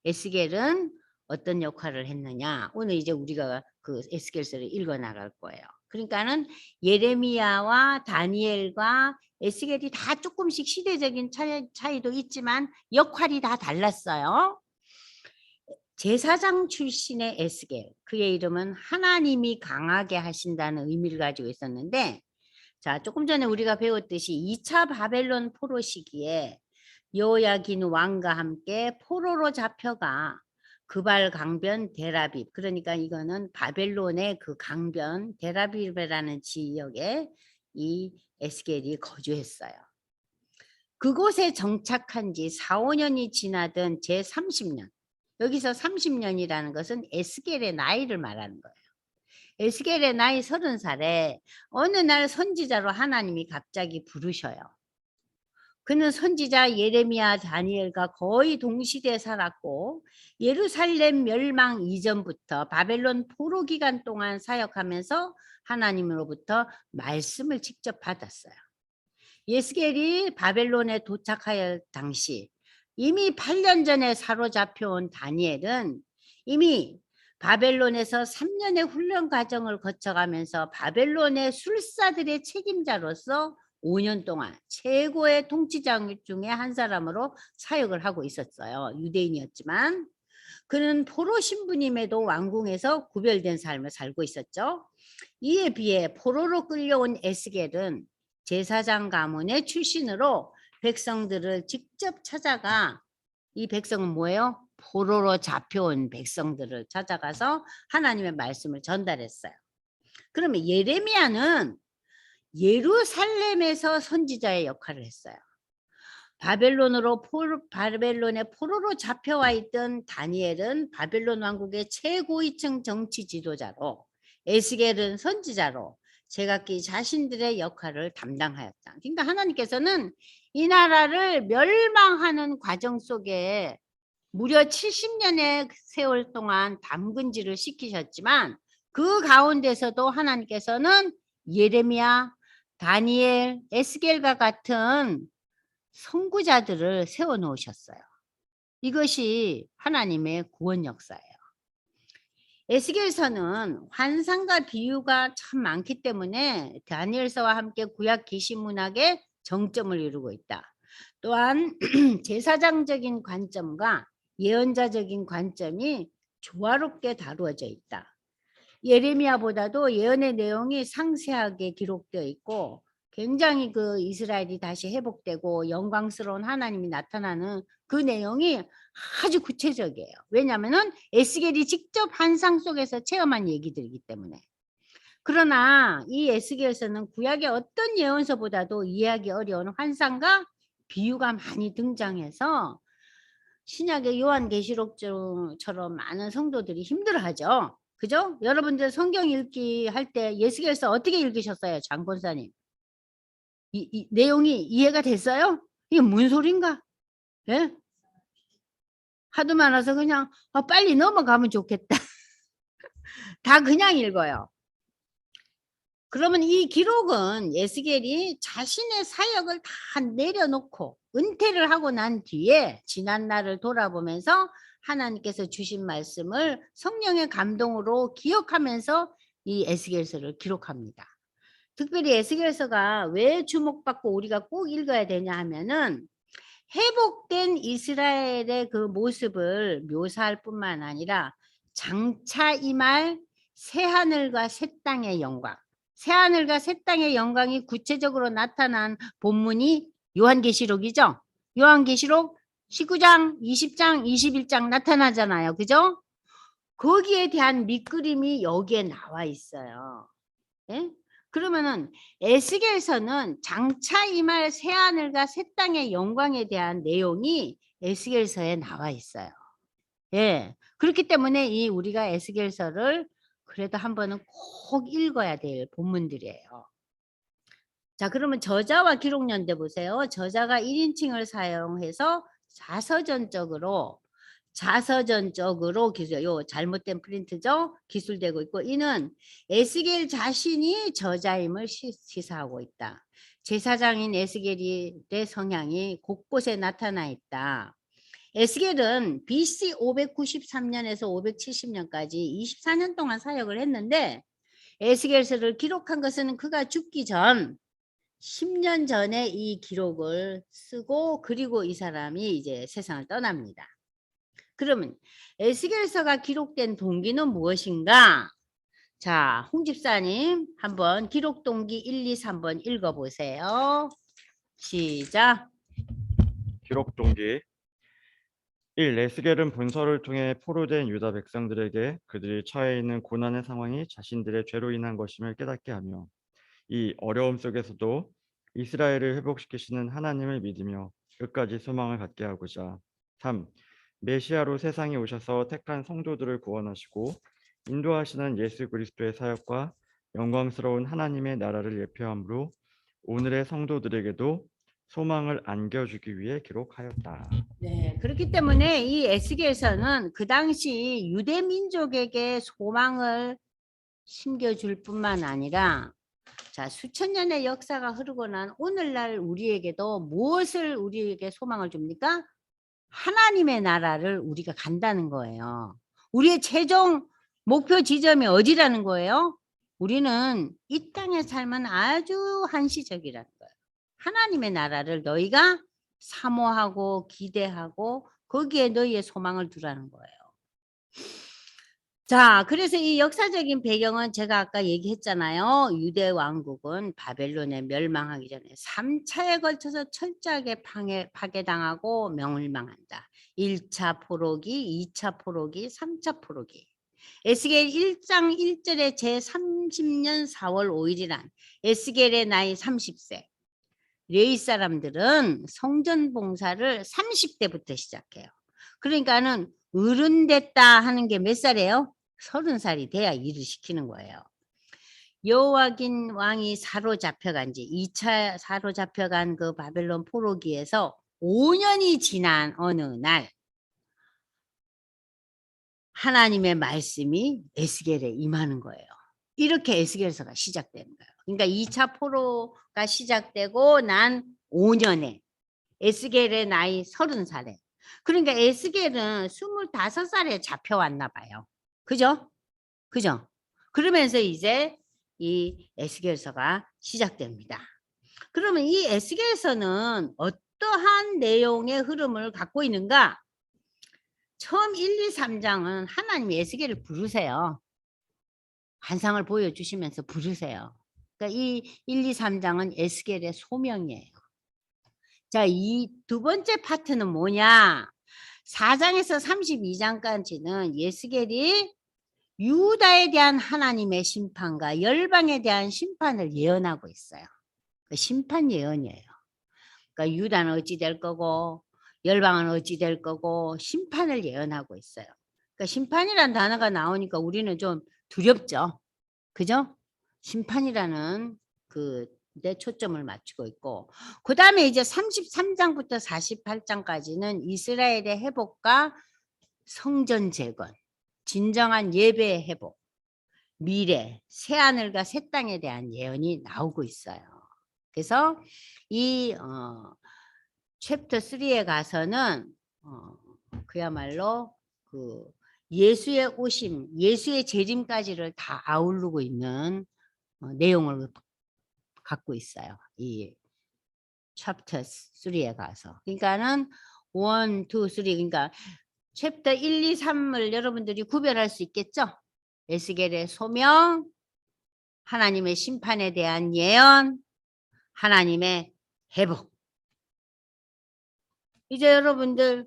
에스겔은 어떤 역할을 했느냐? 오늘 이제 우리가 그 에스겔서를 읽어 나갈 거예요. 그러니까는 예레미야와 다니엘과 에스겔이 다 조금씩 시대적인 차이도 있지만 역할이 다 달랐어요. 제사장 출신의 에스겔, 그의 이름은 하나님이 강하게 하신다는 의미를 가지고 있었는데, 자, 조금 전에 우리가 배웠듯이 2차 바벨론 포로 시기에 여호야긴 왕과 함께 포로로 잡혀가 그발 강변 데라빕, 그러니까 이거는 바벨론의 그 강변 데라빕이라는 지역에 이 에스겔이 거주했어요. 그곳에 정착한 지 4, 5년이 지나던 제30년, 여기서 30년이라는 것은 에스겔의 나이를 말하는 거예요. 에스겔의 나이 30살에 어느 날 선지자로 하나님이 갑자기 부르셔요. 그는 선지자 예레미야 다니엘과 거의 동시대에 살았고 예루살렘 멸망 이전부터 바벨론 포로 기간 동안 사역하면서 하나님으로부터 말씀을 직접 받았어요. 에스겔이 바벨론에 도착할 당시 이미 8년 전에 사로잡혀온 다니엘은 이미 바벨론에서 3년의 훈련 과정을 거쳐가면서 바벨론의 술사들의 책임자로서 5년 동안 최고의 통치자 중에 한 사람으로 사역을 하고 있었어요. 유대인이었지만 그는 포로 신부님에도 왕궁에서 구별된 삶을 살고 있었죠. 이에 비해 포로로 끌려온 에스겔은 제사장 가문의 출신으로 백성들을 직접 찾아가, 이 백성은 뭐예요? 포로로 잡혀온 백성들을 찾아가서 하나님의 말씀을 전달했어요. 그러면 예레미야는 예루살렘에서 선지자의 역할을 했어요. 바벨론의 포로로 잡혀와 있던 다니엘은 바벨론 왕국의 최고위층 정치 지도자로, 에스겔은 선지자로 제각기 자신들의 역할을 담당하였다. 그러니까 하나님께서는 이 나라를 멸망하는 과정 속에 무려 70년의 세월 동안 담근질을 시키셨지만 그 가운데서도 하나님께서는 예레미야, 다니엘, 에스겔과 같은 선구자들을 세워 놓으셨어요. 이것이 하나님의 구원 역사예요. 에스겔서는 환상과 비유가 참 많기 때문에 다니엘서와 함께 구약 계시문학의 정점을 이루고 있다. 또한 제사장적인 관점과 예언자적인 관점이 조화롭게 다루어져 있다. 예레미야보다도 예언의 내용이 상세하게 기록되어 있고 굉장히 그 이스라엘이 다시 회복되고 영광스러운 하나님이 나타나는 그 내용이 아주 구체적이에요. 왜냐하면 에스겔이 직접 환상 속에서 체험한 얘기들이기 때문에. 그러나 이 에스겔서는 구약의 어떤 예언서보다도 이해하기 어려운 환상과 비유가 많이 등장해서 신약의 요한계시록처럼 많은 성도들이 힘들어하죠. 그죠? 여러분들 성경 읽기 할 때 에스겔서 어떻게 읽으셨어요? 장권사님. 이 내용이 이해가 됐어요? 이게 무슨 소린가? 예? 하도 많아서 그냥 빨리 넘어가면 좋겠다. 다 그냥 읽어요. 그러면 이 기록은 에스겔이 자신의 사역을 다 내려놓고 은퇴를 하고 난 뒤에 지난 날을 돌아보면서 하나님께서 주신 말씀을 성령의 감동으로 기억하면서 이 에스겔서를 기록합니다. 특별히 에스겔서가 왜 주목받고 우리가 꼭 읽어야 되냐 하면은 회복된 이스라엘의 그 모습을 묘사할 뿐만 아니라 장차 임할 새하늘과 새 땅의 영광, 새하늘과 새 땅의 영광이 구체적으로 나타난 본문이 요한계시록이죠. 요한계시록 19장, 20장, 21장 나타나잖아요. 그죠? 거기에 대한 밑그림이 여기에 나와 있어요. 예? 그러면은 에스겔서는 장차 임할 새하늘과 새 땅의 영광에 대한 내용이 에스겔서에 나와 있어요. 예. 그렇기 때문에 이 우리가 에스겔서를 그래도 한 번은 꼭 읽어야 될 본문들이에요. 자, 그러면 저자와 기록 연대 보세요. 저자가 1인칭을 사용해서 자서전적으로 요 잘못된 프린트죠. 기술되고 있고 이는 에스겔 자신이 저자임을 시사하고 있다. 제사장인 에스겔의 성향이 곳곳에 나타나 있다. 에스겔은 BC 593년에서 570년까지 24년 동안 사역을 했는데 에스겔서를 기록한 것은 그가 죽기 전 10년 전에 이 기록을 쓰고 그리고 이 사람이 이제 세상을 떠납니다. 그러면 에스겔서가 기록된 동기는 무엇인가? 자, 홍 집사님 한번 기록 동기 1, 2, 3번 읽어보세요. 시작. 기록 동기 1. 에스겔은 본서를 통해 포로된 유다 백성들에게 그들이 처해 있는 고난의 상황이 자신들의 죄로 인한 것임을 깨닫게 하며 2. 어려움 속에서도 이스라엘을 회복시키시는 하나님을 믿으며 끝까지 소망을 갖게 하고자 3. 메시아로 세상에 오셔서 택한 성도들을 구원하시고 인도하시는 예수 그리스도의 사역과 영광스러운 하나님의 나라를 예표함으로 오늘의 성도들에게도 소망을 안겨주기 위해 기록하였다. 네, 그렇기 때문에 이 에스겔서는 그 당시 유대 민족에게 소망을 심겨줄 뿐만 아니라 자, 수천 년의 역사가 흐르고 난 오늘날 우리에게도 무엇을 우리에게 소망을 줍니까? 하나님의 나라를 우리가 간다는 거예요. 우리의 최종 목표 지점이 어디라는 거예요? 우리는 이 땅의 삶은 아주 한시적이라는 거예요. 하나님의 나라를 너희가 사모하고 기대하고 거기에 너희의 소망을 두라는 거예요. 자, 그래서 이 역사적인 배경은 제가 아까 얘기했잖아요. 유대 왕국은 바벨론에 멸망하기 전에 3차에 걸쳐서 철저하게 파괴당하고 멸망한다. 1차 포로기, 2차 포로기, 3차 포로기. 에스겔 1장 1절에 제30년 4월 5일이란 에스겔의 나이 30세. 레위 사람들은 성전 봉사를 30대부터 시작해요. 그러니까는 어른 됐다 하는 게 몇 살이에요? 30살이 돼야 일을 시키는 거예요. 여호와긴 왕이 사로잡혀간 지 2차 사로잡혀간 그 바벨론 포로기에서 5년이 지난 어느 날 하나님의 말씀이 에스겔에 임하는 거예요. 이렇게 에스겔서가 시작되는 거예요. 그러니까 2차 포로가 시작되고 난 5년에 에스겔의 나이 30살에. 그러니까 에스겔은 25살에 잡혀왔나 봐요. 그죠? 그죠? 그러면서 이제 이 에스겔서가 시작됩니다. 그러면 이 에스겔서는 어떠한 내용의 흐름을 갖고 있는가? 처음 1, 2, 3장은 하나님이 에스겔을 부르세요. 환상을 보여주시면서 부르세요. 그러니까 이 1, 2, 3장은 에스겔의 소명이에요. 자, 이 두 번째 파트는 뭐냐? 4장에서 32장까지는 에스겔이 유다에 대한 하나님의 심판과 열방에 대한 심판을 예언하고 있어요. 그 심판 예언이에요. 그러니까 유다는 어찌 될 거고 열방은 어찌 될 거고 심판을 예언하고 있어요. 그러니까 심판이란 단어가 나오니까 우리는 좀 두렵죠. 그죠? 심판이라는 내 초점을 맞추고 있고 그 다음에 이제 33장부터 48장까지는 이스라엘의 회복과 성전 재건, 진정한 예배의 회복, 미래, 새하늘과 새 땅에 대한 예언이 나오고 있어요. 그래서 이 챕터 3에 가서는 그야말로 그 예수의 오심, 예수의 재림까지를 다 아우르고 있는 내용을 갖고 있어요. 이 챕터 3에 가서. 그러니까는 1, 2, 3 그러니까 챕터 1, 2, 3을 여러분들이 구별할 수 있겠죠? 에스겔의 소명, 하나님의 심판에 대한 예언, 하나님의 회복. 이제 여러분들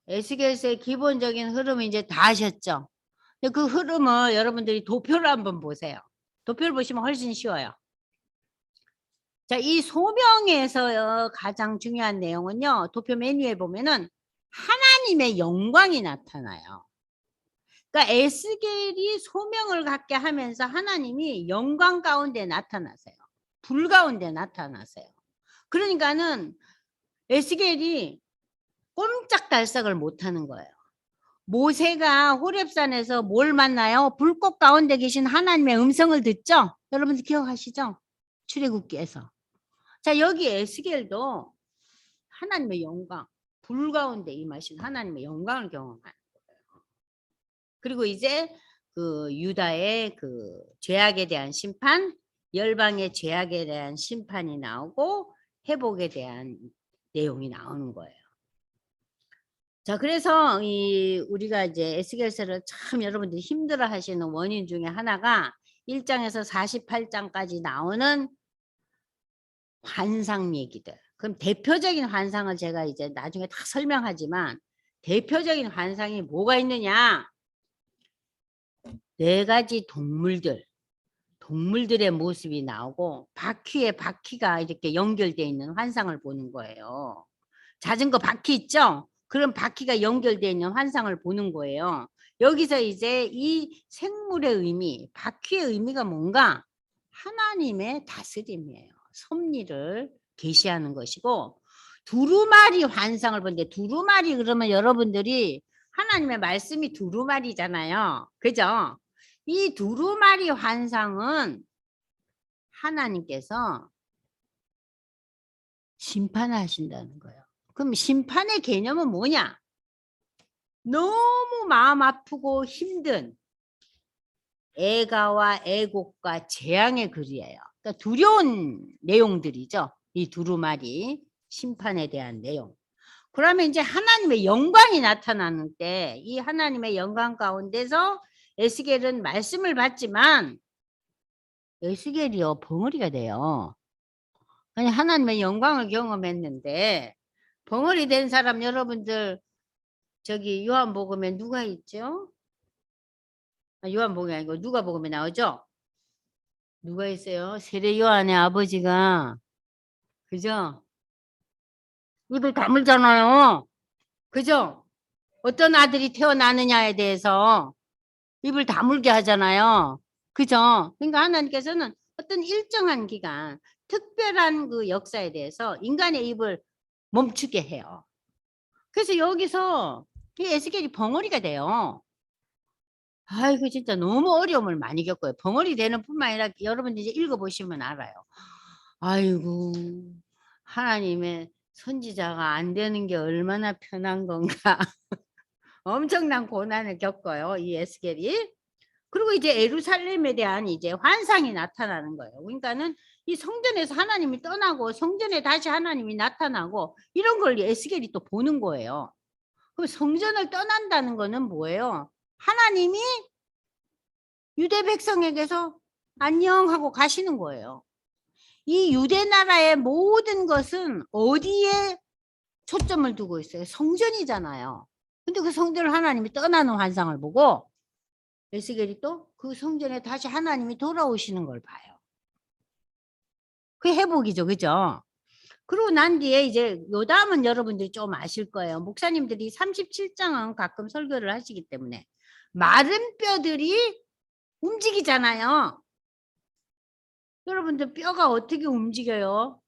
에스겔서의 기본적인 흐름을 이제 다 아셨죠? 근데 그 흐름을 여러분들이 도표를 한번 보세요. 도표를 보시면 훨씬 쉬워요. 자, 이 소명에서 가장 중요한 내용은요. 도표 맨 위에 보면은 하나님의 영광이 나타나요. 그러니까 에스겔이 소명을 갖게 하면서 하나님이 영광 가운데 나타나세요. 불 가운데 나타나세요. 그러니까는 에스겔이 꼼짝달싹을 못하는 거예요. 모세가 호렙산에서 뭘 만나요? 불꽃 가운데 계신 하나님의 음성을 듣죠? 여러분들 기억하시죠? 출애굽기에서. 자, 여기 에스겔도 하나님의 영광, 불 가운데 임하신 하나님의 영광을 경험하는 거예요. 그리고 이제 그 유다의 그 죄악에 대한 심판, 열방의 죄악에 대한 심판이 나오고 회복에 대한 내용이 나오는 거예요. 자, 그래서 우리가 이제 에스겔서를 참 여러분들이 힘들어 하시는 원인 중에 하나가 1장에서 48장까지 나오는 환상 얘기들. 그럼 대표적인 환상을 제가 이제 나중에 다 설명하지만 대표적인 환상이 뭐가 있느냐? 4가지 동물들의 모습이 나오고 바퀴에 바퀴가 이렇게 연결되어 있는 환상을 보는 거예요. 자전거 바퀴 있죠? 그런 바퀴가 연결되어 있는 환상을 보는 거예요. 여기서 이제 이 생물의 의미, 바퀴의 의미가 뭔가? 하나님의 다스림이에요. 섭리를 계시하는 것이고 두루마리 환상을 보는데 두루마리 그러면 여러분들이 하나님의 말씀이 두루마리잖아요. 그죠? 이 두루마리 환상은 하나님께서 심판하신다는 거예요. 그럼 심판의 개념은 뭐냐? 너무 마음 아프고 힘든 애가와 애곡과 재앙의 글이에요. 그러니까 두려운 내용들이죠. 이 두루마리 심판에 대한 내용. 그러면 이제 하나님의 영광이 나타나는 때 이 하나님의 영광 가운데서 에스겔은 말씀을 받지만 에스겔이요 벙어리가 돼요. 아니 하나님의 영광을 경험했는데 벙어리 된 사람 여러분들 저기 요한복음에 누가 있죠? 요한복음이 아니고 누가복음에 나오죠? 누가 있어요? 세례 요한의 아버지가 그죠? 입을 다물잖아요. 그죠? 어떤 아들이 태어나느냐에 대해서 입을 다물게 하잖아요. 그죠? 그러니까 하나님께서는 어떤 일정한 기간, 특별한 그 역사에 대해서 인간의 입을 멈추게 해요. 그래서 여기서 이 에스겔이 벙어리가 돼요. 아이고 진짜 너무 어려움을 많이 겪어요. 벙어리 되는 뿐만 아니라 여러분들 이제 읽어보시면 알아요. 아이고 하나님의 선지자가 안 되는 게 얼마나 편한 건가. 엄청난 고난을 겪어요. 이 에스겔이. 그리고 이제 예루살렘에 대한 이제 환상이 나타나는 거예요. 그러니까는 이 성전에서 하나님이 떠나고 성전에 다시 하나님이 나타나고 이런 걸 에스겔이 또 보는 거예요. 그럼 성전을 떠난다는 거는 뭐예요? 하나님이 유대 백성에게서 안녕하고 가시는 거예요. 이 유대 나라의 모든 것은 어디에 초점을 두고 있어요? 성전이잖아요. 근데 그 성전을 하나님이 떠나는 환상을 보고 에스겔이 또 그 성전에 다시 하나님이 돌아오시는 걸 봐요. 그게 회복이죠. 그죠? 그러고 난 뒤에 이제 요 다음은 여러분들이 좀 아실 거예요. 목사님들이 37장은 가끔 설교를 하시기 때문에 마른 뼈들이 움직이잖아요. 여러분들 뼈가 어떻게 움직여요?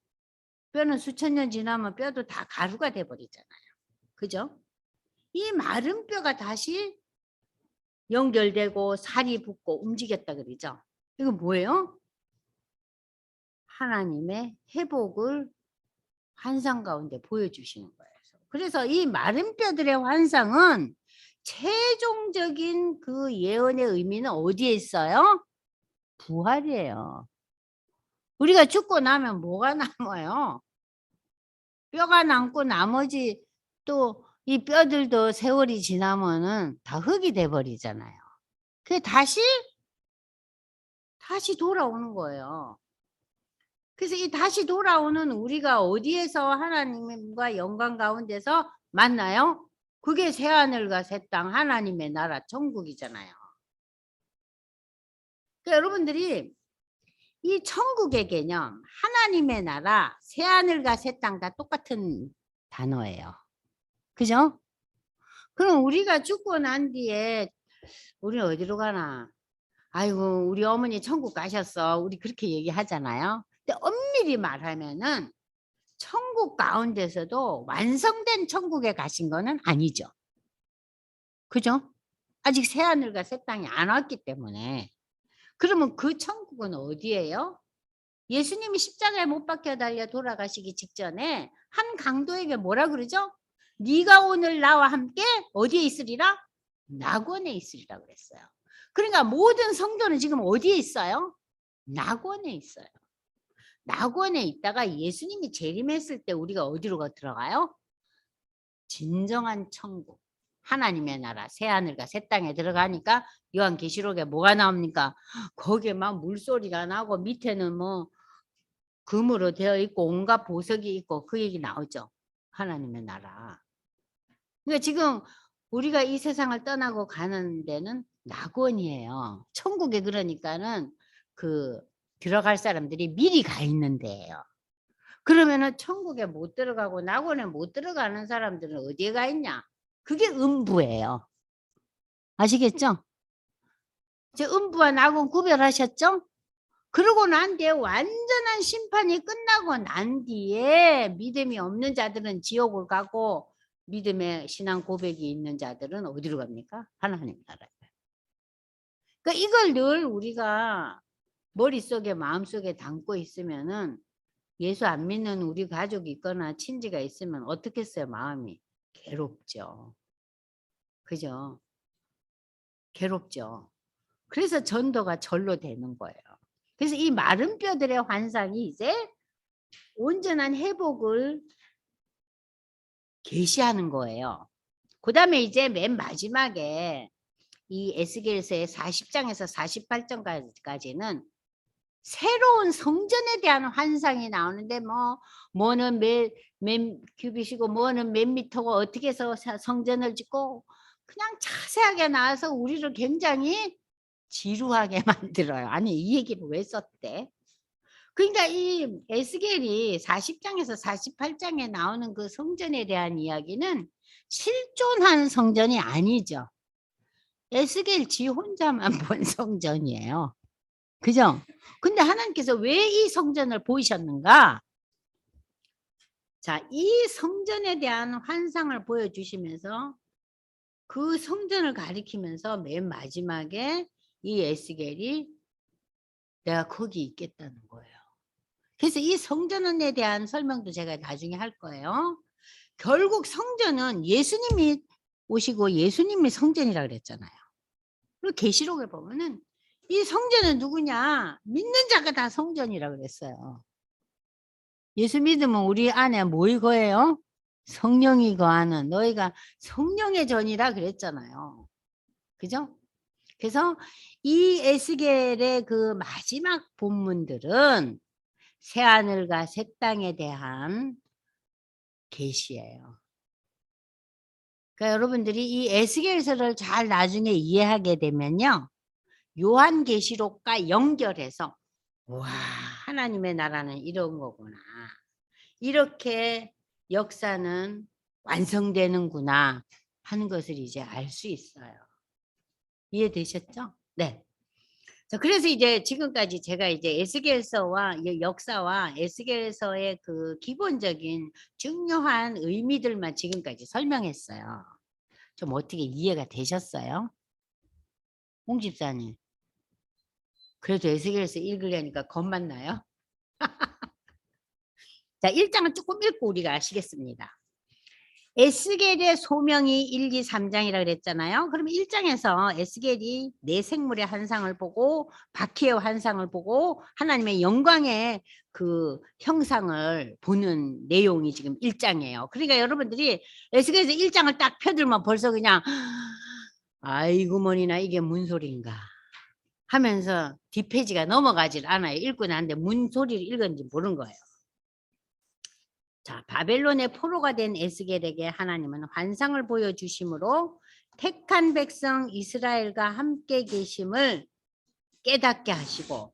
뼈는 수천 년 지나면 뼈도 다 가루가 돼버리잖아요. 그죠? 이 마른 뼈가 다시 연결되고 살이 붙고 움직였다 그러죠. 이거 뭐예요? 하나님의 회복을 환상 가운데 보여주시는 거예요. 그래서 이 마른 뼈들의 환상은 최종적인 그 예언의 의미는 어디에 있어요? 부활이에요. 우리가 죽고 나면 뭐가 남아요? 뼈가 남고 나머지 또 이 뼈들도 세월이 지나면은 다 흙이 돼 버리잖아요. 그게 다시 돌아오는 거예요. 그래서 이 다시 돌아오는 우리가 어디에서 하나님과 영광 가운데서 만나요? 그게 새하늘과 새 땅 하나님의 나라 천국이잖아요. 그러니까 여러분들이 이 천국의 개념, 하나님의 나라, 새하늘과 새 땅 다 똑같은 단어예요. 그죠? 그럼 우리가 죽고 난 뒤에 우리는 어디로 가나? 아이고 우리 어머니 천국 가셨어. 우리 그렇게 얘기하잖아요. 근데 엄밀히 말하면은 천국 가운데서도 완성된 천국에 가신 거는 아니죠. 그죠? 아직 새하늘과 새 땅이 안 왔기 때문에. 그러면 그 천국은 어디예요? 예수님이 십자가에 못 박혀 달려 돌아가시기 직전에 한 강도에게 뭐라 그러죠? 네가 오늘 나와 함께 어디에 있으리라? 낙원에 있으리라 그랬어요. 그러니까 모든 성도는 지금 어디에 있어요? 낙원에 있어요. 낙원에 있다가 예수님이 재림했을 때 우리가 어디로 들어가요? 진정한 천국, 하나님의 나라, 새하늘과 새 땅에 들어가니까 요한계시록에 뭐가 나옵니까? 거기에 막 물소리가 나고 밑에는 뭐 금으로 되어 있고 온갖 보석이 있고 그 얘기 나오죠. 하나님의 나라. 그러니까 지금 우리가 이 세상을 떠나고 가는 데는 낙원이에요. 천국에 그러니까는 그 들어갈 사람들이 미리 가 있는 데예요. 그러면은 천국에 못 들어가고 낙원에 못 들어가는 사람들은 어디에 가 있냐? 그게 음부예요. 아시겠죠? 이제 음부와 낙원 구별하셨죠? 그러고 난 뒤에 완전한 심판이 끝나고 난 뒤에 믿음이 없는 자들은 지옥을 가고 믿음의 신앙 고백이 있는 자들은 어디로 갑니까? 하나님 나라에. 그러니까 이걸 늘 우리가 머릿속에 마음속에 담고 있으면은 예수 안 믿는 우리 가족이 있거나 친지가 있으면 어떻겠어요? 마음이 괴롭죠. 그죠? 괴롭죠. 그래서 전도가 절로 되는 거예요. 그래서 이 마른 뼈들의 환상이 이제 온전한 회복을 계시하는 거예요. 그 다음에 이제 맨 마지막에 이 에스겔서의 40장에서 48장까지는 새로운 성전에 대한 환상이 나오는데 뭐는 몇 큐빗이고 뭐는 몇 미터고 어떻게 해서 성전을 짓고 그냥 자세하게 나와서 우리를 굉장히 지루하게 만들어요. 아니 이 얘기를 왜 썼대? 그러니까 이 에스겔이 40장에서 48장에 나오는 그 성전에 대한 이야기는 실존한 성전이 아니죠. 에스겔 지 혼자만 본 성전이에요. 그죠? 근데 하나님께서 왜 이 성전을 보이셨는가? 자, 이 성전에 대한 환상을 보여주시면서 그 성전을 가리키면서 맨 마지막에 이 에스겔이 내가 거기 있겠다는 거예요. 그래서 이 성전에 대한 설명도 제가 나중에 할 거예요. 결국 성전은 예수님이 오시고 예수님이 성전이라 그랬잖아요. 그리고 계시록에 보면은 이 성전은 누구냐? 믿는 자가 다 성전이라 그랬어요. 예수 믿으면 우리 안에 뭐 거예요? 성령이 거하는 너희가 성령의 전이라 그랬잖아요. 그죠? 그래서 이 에스겔의 그 마지막 본문들은 새하늘과 새 땅에 대한 계시예요. 그러니까 여러분들이 이 에스겔서를 잘 나중에 이해하게 되면요. 요한계시록과 연결해서 와, 하나님의 나라는 이런 거구나. 이렇게 역사는 완성되는구나 하는 것을 이제 알 수 있어요. 이해되셨죠? 네. 자, 그래서 이제 지금까지 제가 이제 에스겔서와 역사와 에스겔서의 그 기본적인 중요한 의미들만 지금까지 설명했어요. 좀 어떻게 이해가 되셨어요? 홍 집사님. 그래도 에스겔서 읽으려니까 겁만 나요? 자, 1장을 조금 읽고 우리가 아시겠습니다. 에스겔의 소명이 1, 2, 3장이라 그랬잖아요. 그러면 1장에서 에스겔이 네 생물의 환상을 보고 바퀴의 환상을 보고 하나님의 영광의 그 형상을 보는 내용이 지금 1장이에요. 그러니까 여러분들이 에스겔에서 1장을 딱 펴들면 벌써 그냥 아이고 머니나 이게 뭔 소리인가 하면서 뒷페이지가 넘어가질 않아요. 읽고 나는데 뭔 소리를 읽었는지 모르는 거예요. 자, 바벨론의 포로가 된 에스겔에게 하나님은 환상을 보여주심으로 택한 백성 이스라엘과 함께 계심을 깨닫게 하시고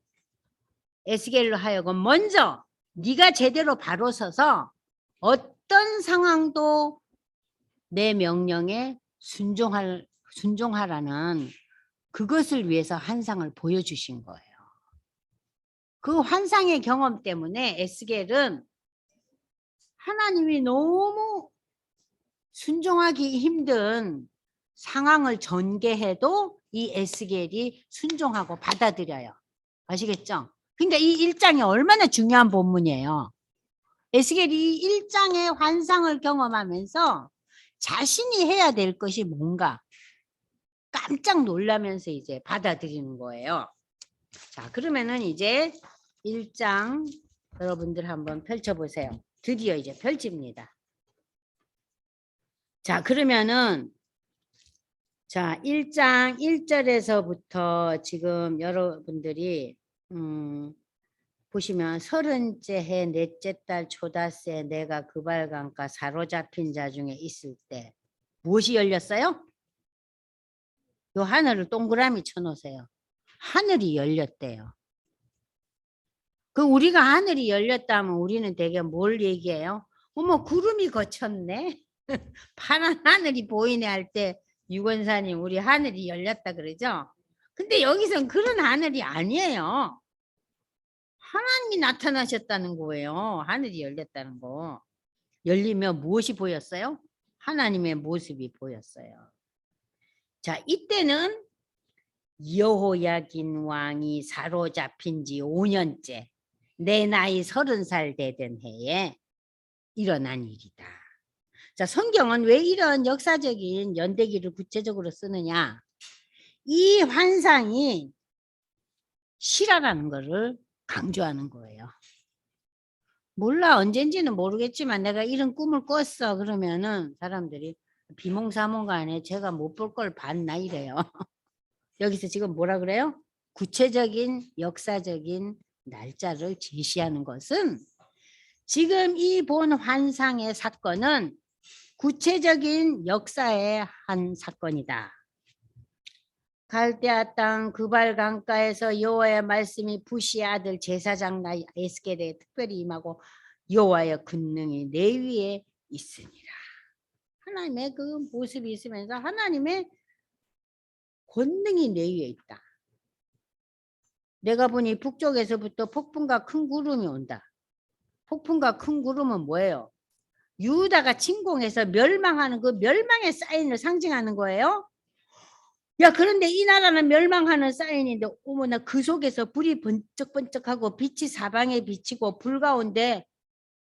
에스겔로 하여금 먼저 네가 제대로 바로 서서 어떤 상황도 내 명령에 순종하라는 그것을 위해서 환상을 보여주신 거예요. 그 환상의 경험 때문에 에스겔은 하나님이 너무 순종하기 힘든 상황을 전개해도 이 에스겔이 순종하고 받아들여요. 아시겠죠? 그러니까 이 1장이 얼마나 중요한 본문이에요. 에스겔이 1장의 환상을 경험하면서 자신이 해야 될 것이 뭔가 깜짝 놀라면서 이제 받아들이는 거예요. 자, 그러면은 이제 1장 여러분들 한번 펼쳐보세요. 드디어 이제 펼칩니다. 자, 그러면은 자, 1장 1절에서부터 지금 여러분들이 보시면 30째 해 넷째 달 초닷새 내가 그발강가 사로잡힌 자 중에 있을 때 무엇이 열렸어요? 요 하늘을 동그라미 쳐놓으세요. 하늘이 열렸대요. 그 우리가 하늘이 열렸다면 우리는 대개 뭘 얘기해요? 어머 구름이 거쳤네. 파란 하늘이 보이네 할 때 유건사님 우리 하늘이 열렸다 그러죠? 근데 여기선 그런 하늘이 아니에요. 하나님이 나타나셨다는 거예요. 하늘이 열렸다는 거. 열리면 무엇이 보였어요? 하나님의 모습이 보였어요. 자, 이때는 여호야긴 왕이 사로잡힌 지 5년째 내 나이 30살 되던 해에 일어난 일이다. 자, 성경은 왜 이런 역사적인 연대기를 구체적으로 쓰느냐? 이 환상이 실화라는 것을 강조하는 거예요. 몰라 언젠지는 모르겠지만 내가 이런 꿈을 꿨어 그러면은 사람들이 비몽사몽간에 제가 못 볼 걸 봤나 이래요. 여기서 지금 뭐라 그래요? 구체적인 역사적인 날짜를 제시하는 것은 지금 이 본 환상의 사건은 구체적인 역사의 한 사건이다. 갈대아 땅 그발 강가에서 여호와의 말씀이 부시의 아들 제사장 나 에스겔에 특별히 임하고 여호와의 권능이 내 위에 있으니라. 하나님의 그 모습이 있으면서 하나님의 권능이 내 위에 있다. 내가 보니 북쪽에서부터 폭풍과 큰 구름이 온다. 폭풍과 큰 구름은 뭐예요? 유다가 침공해서 멸망하는 그 멸망의 사인을 상징하는 거예요. 야, 그런데 이 나라는 멸망하는 사인인데 어머나 그 속에서 불이 번쩍번쩍하고 빛이 사방에 비치고 불 가운데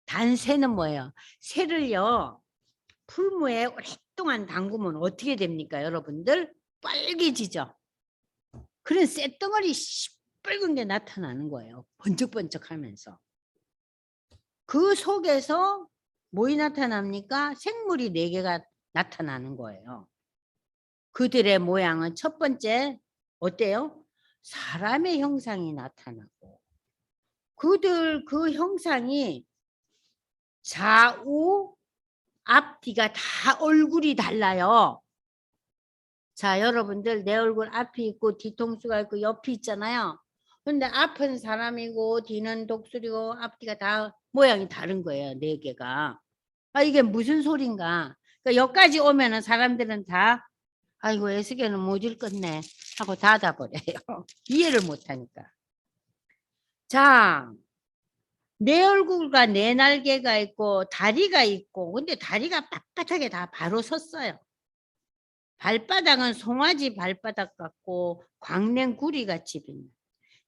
단새는 뭐예요? 새를요 풀무에 오랫동안 담그면 어떻게 됩니까 여러분들? 빨개지죠. 그런 쇳덩어리 시뻘건 게 나타나는 거예요. 번쩍번쩍하면서. 그 속에서 뭐이 나타납니까? 생물이 4개가 나타나는 거예요. 그들의 모양은 첫 번째 어때요? 사람의 형상이 나타나고 그들 그 형상이 좌우 앞뒤가 다 얼굴이 달라요. 자, 여러분들 내 얼굴 앞이 있고 뒤통수가 있고 옆이 있잖아요. 근데 앞은 사람이고 뒤는 독수리고 앞뒤가 다 모양이 다른 거예요. 4개가. 아, 이게 무슨 소린가? 그러니까 여기까지 오면은 사람들은 다 아이고 에스겔은 못 읽겠네 하고 닫아버려요. 이해를 못하니까. 자, 내 얼굴과 내 날개가 있고 다리가 있고 근데 다리가 빳빳하게 다 바로 섰어요. 발바닥은 송아지 발바닥 같고 광냉 구리 같이 빈.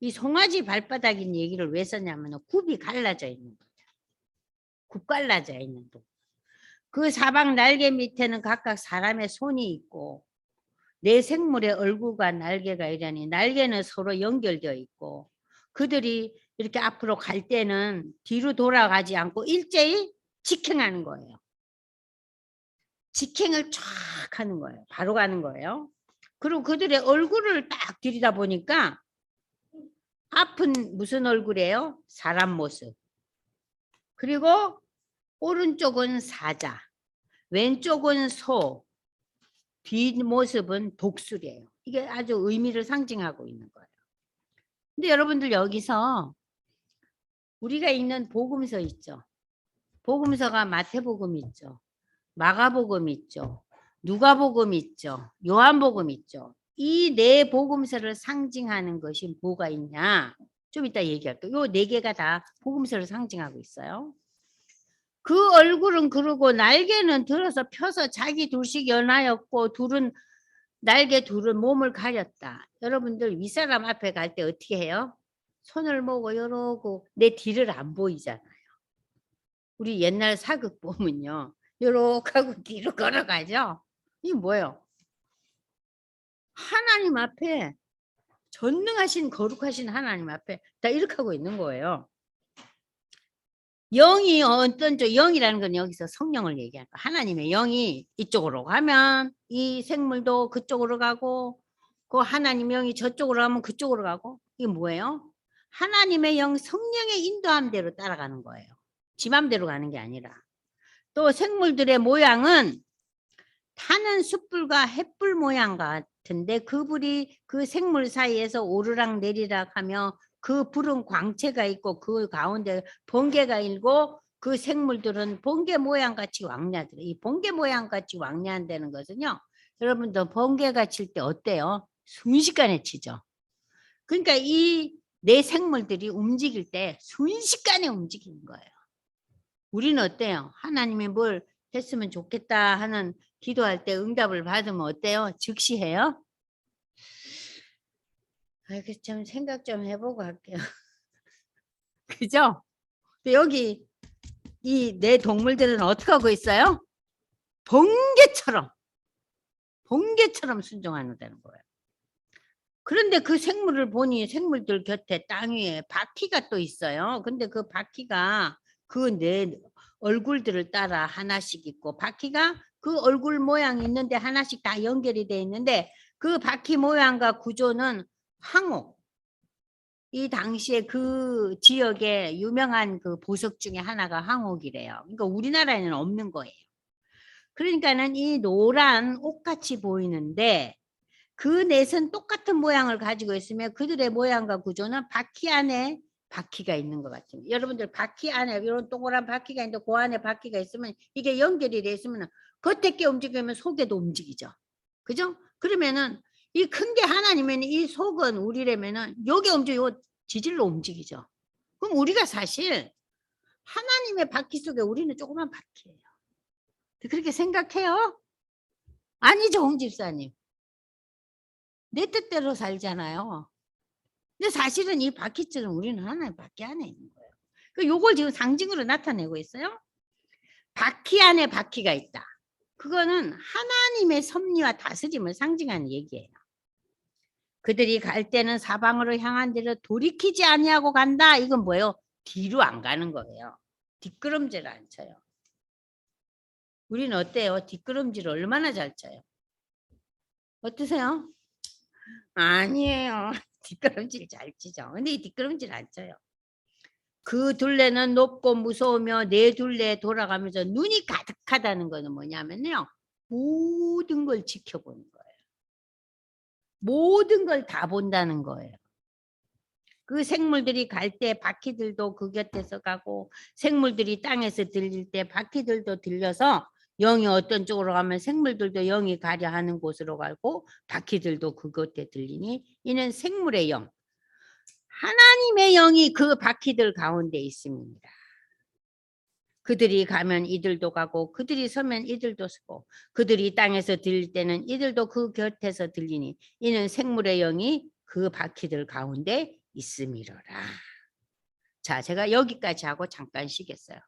이 송아지 발바닥인 얘기를 왜 썼냐면 굽이 갈라져 있는 거죠. 굽 갈라져 있는 거. 그 사방 날개 밑에는 각각 사람의 손이 있고 내 생물의 얼굴과 날개가 이러니 날개는 서로 연결되어 있고 그들이 이렇게 앞으로 갈 때는 뒤로 돌아가지 않고 일제히 직행하는 거예요. 직행을 쫙 하는 거예요. 바로 가는 거예요. 그리고 그들의 얼굴을 딱 들이다 보니까 앞은 무슨 얼굴이에요? 사람 모습. 그리고 오른쪽은 사자, 왼쪽은 소, 뒷모습은 독수리예요. 이게 아주 의미를 상징하고 있는 거예요. 근데 여러분들 여기서 우리가 읽는 복음서 있죠. 복음서가 마태복음 있죠. 마가복음 있죠. 누가복음 있죠. 요한복음 있죠. 이 4 복음서를 상징하는 것이 뭐가 있냐? 좀 이따 얘기할게요. 요 4개가 다 복음서를 상징하고 있어요. 그 얼굴은 그러고 날개는 들어서 펴서 자기 둘씩 연하였고 날개 둘은 몸을 가렸다. 여러분들 윗사람 앞에 갈 때 어떻게 해요? 손을 모으고 이러고 내 뒤를 안 보이잖아요. 우리 옛날 사극 보면요. 요렇게 하고 뒤로 걸어가죠. 이게 뭐예요? 하나님 앞에 전능하신 거룩하신 하나님 앞에 다 이렇게 하고 있는 거예요. 영이 어떤 쪽 영이라는 건 여기서 성령을 얘기할 거야. 하나님의 영이 이쪽으로 가면 이 생물도 그쪽으로 가고 그 하나님 영이 저쪽으로 가면 그쪽으로 가고 이게 뭐예요? 하나님의 영 성령의 인도함대로 따라가는 거예요. 지 맘대로 가는 게 아니라. 또 생물들의 모양은 타는 숯불과 햇불 모양 같은데 그 불이 그 생물 사이에서 오르락 내리락 하며 그 불은 광채가 있고 그 가운데 번개가 일고 그 생물들은 번개 모양 같이 왕래하더래요. 이 번개 모양 같이 왕래한다는 것은요. 여러분도 번개가 칠 때 어때요? 순식간에 치죠. 그러니까 이 내 생물들이 움직일 때 순식간에 움직이는 거예요. 우리는 어때요? 하나님이 뭘 했으면 좋겠다 하는 기도할 때 응답을 받으면 어때요? 즉시 해요? 그 좀 생각 좀 해보고 할게요. 그죠? 근데 여기 이 내 동물들은 어떻게 하고 있어요? 번개처럼 순종한다는 거예요. 그런데 그 생물을 보니 생물들 곁에 땅 위에 바퀴가 또 있어요. 근데 그 바퀴가 그 내 얼굴들을 따라 하나씩 있고 바퀴가 그 얼굴 모양이 있는데 하나씩 다 연결이 돼 있는데 그 바퀴 모양과 구조는 황옥. 이 당시에 그 지역에 유명한 그 보석 중에 하나가 황옥이래요. 그러니까 우리나라에는 없는 거예요. 그러니까는 이 노란 옷같이 보이는데 그 넷은 똑같은 모양을 가지고 있으면 그들의 모양과 구조는 바퀴 안에 바퀴가 있는 것 같습니다. 여러분들 바퀴 안에 이런 동그란 바퀴가 있는데 그 안에 바퀴가 있으면 이게 연결이 돼 있으면 겉에 게 움직이면 속에도 움직이죠. 그죠? 그러면은 이 큰 게 하나님은 이 속은 우리라면은 여기 움직이고 지질로 움직이죠. 그럼 우리가 사실 하나님의 바퀴 속에 우리는 조그만 바퀴예요. 그렇게 생각해요? 아니죠, 홍 집사님. 내 뜻대로 살잖아요. 근데 사실은 이 바퀴처럼 우리는 하나님 바퀴 안에 있는 거예요. 그 요걸 지금 상징으로 나타내고 있어요. 바퀴 안에 바퀴가 있다. 그거는 하나님의 섭리와 다스림을 상징하는 얘기예요. 그들이 갈 때는 사방으로 향한 데로 돌이키지 아니하고 간다. 이건 뭐예요? 뒤로 안 가는 거예요. 뒷걸음질 안 쳐요. 우리는 어때요? 뒷걸음질 얼마나 잘 쳐요? 어떠세요? 아니에요. 뒷걸음질 잘 치죠. 근데 이 뒷걸음질 안 쳐요. 그 둘레는 높고 무서우며 내 둘레에 돌아가면서 눈이 가득하다는 거는 뭐냐면요. 모든 걸 지켜보는 거예요. 모든 걸 다 본다는 거예요. 그 생물들이 갈 때 바퀴들도 그 곁에서 가고 생물들이 땅에서 들릴 때 바퀴들도 들려서 영이 어떤 쪽으로 가면 생물들도 영이 가려 하는 곳으로 가고 바퀴들도 그곳에 들리니 이는 생물의 영. 하나님의 영이 그 바퀴들 가운데 있습니다. 그들이 가면 이들도 가고 그들이 서면 이들도 서고 그들이 땅에서 들릴 때는 이들도 그 곁에서 들리니 이는 생물의 영이 그 바퀴들 가운데 있음이로라. 자, 제가 여기까지 하고 잠깐 쉬겠어요.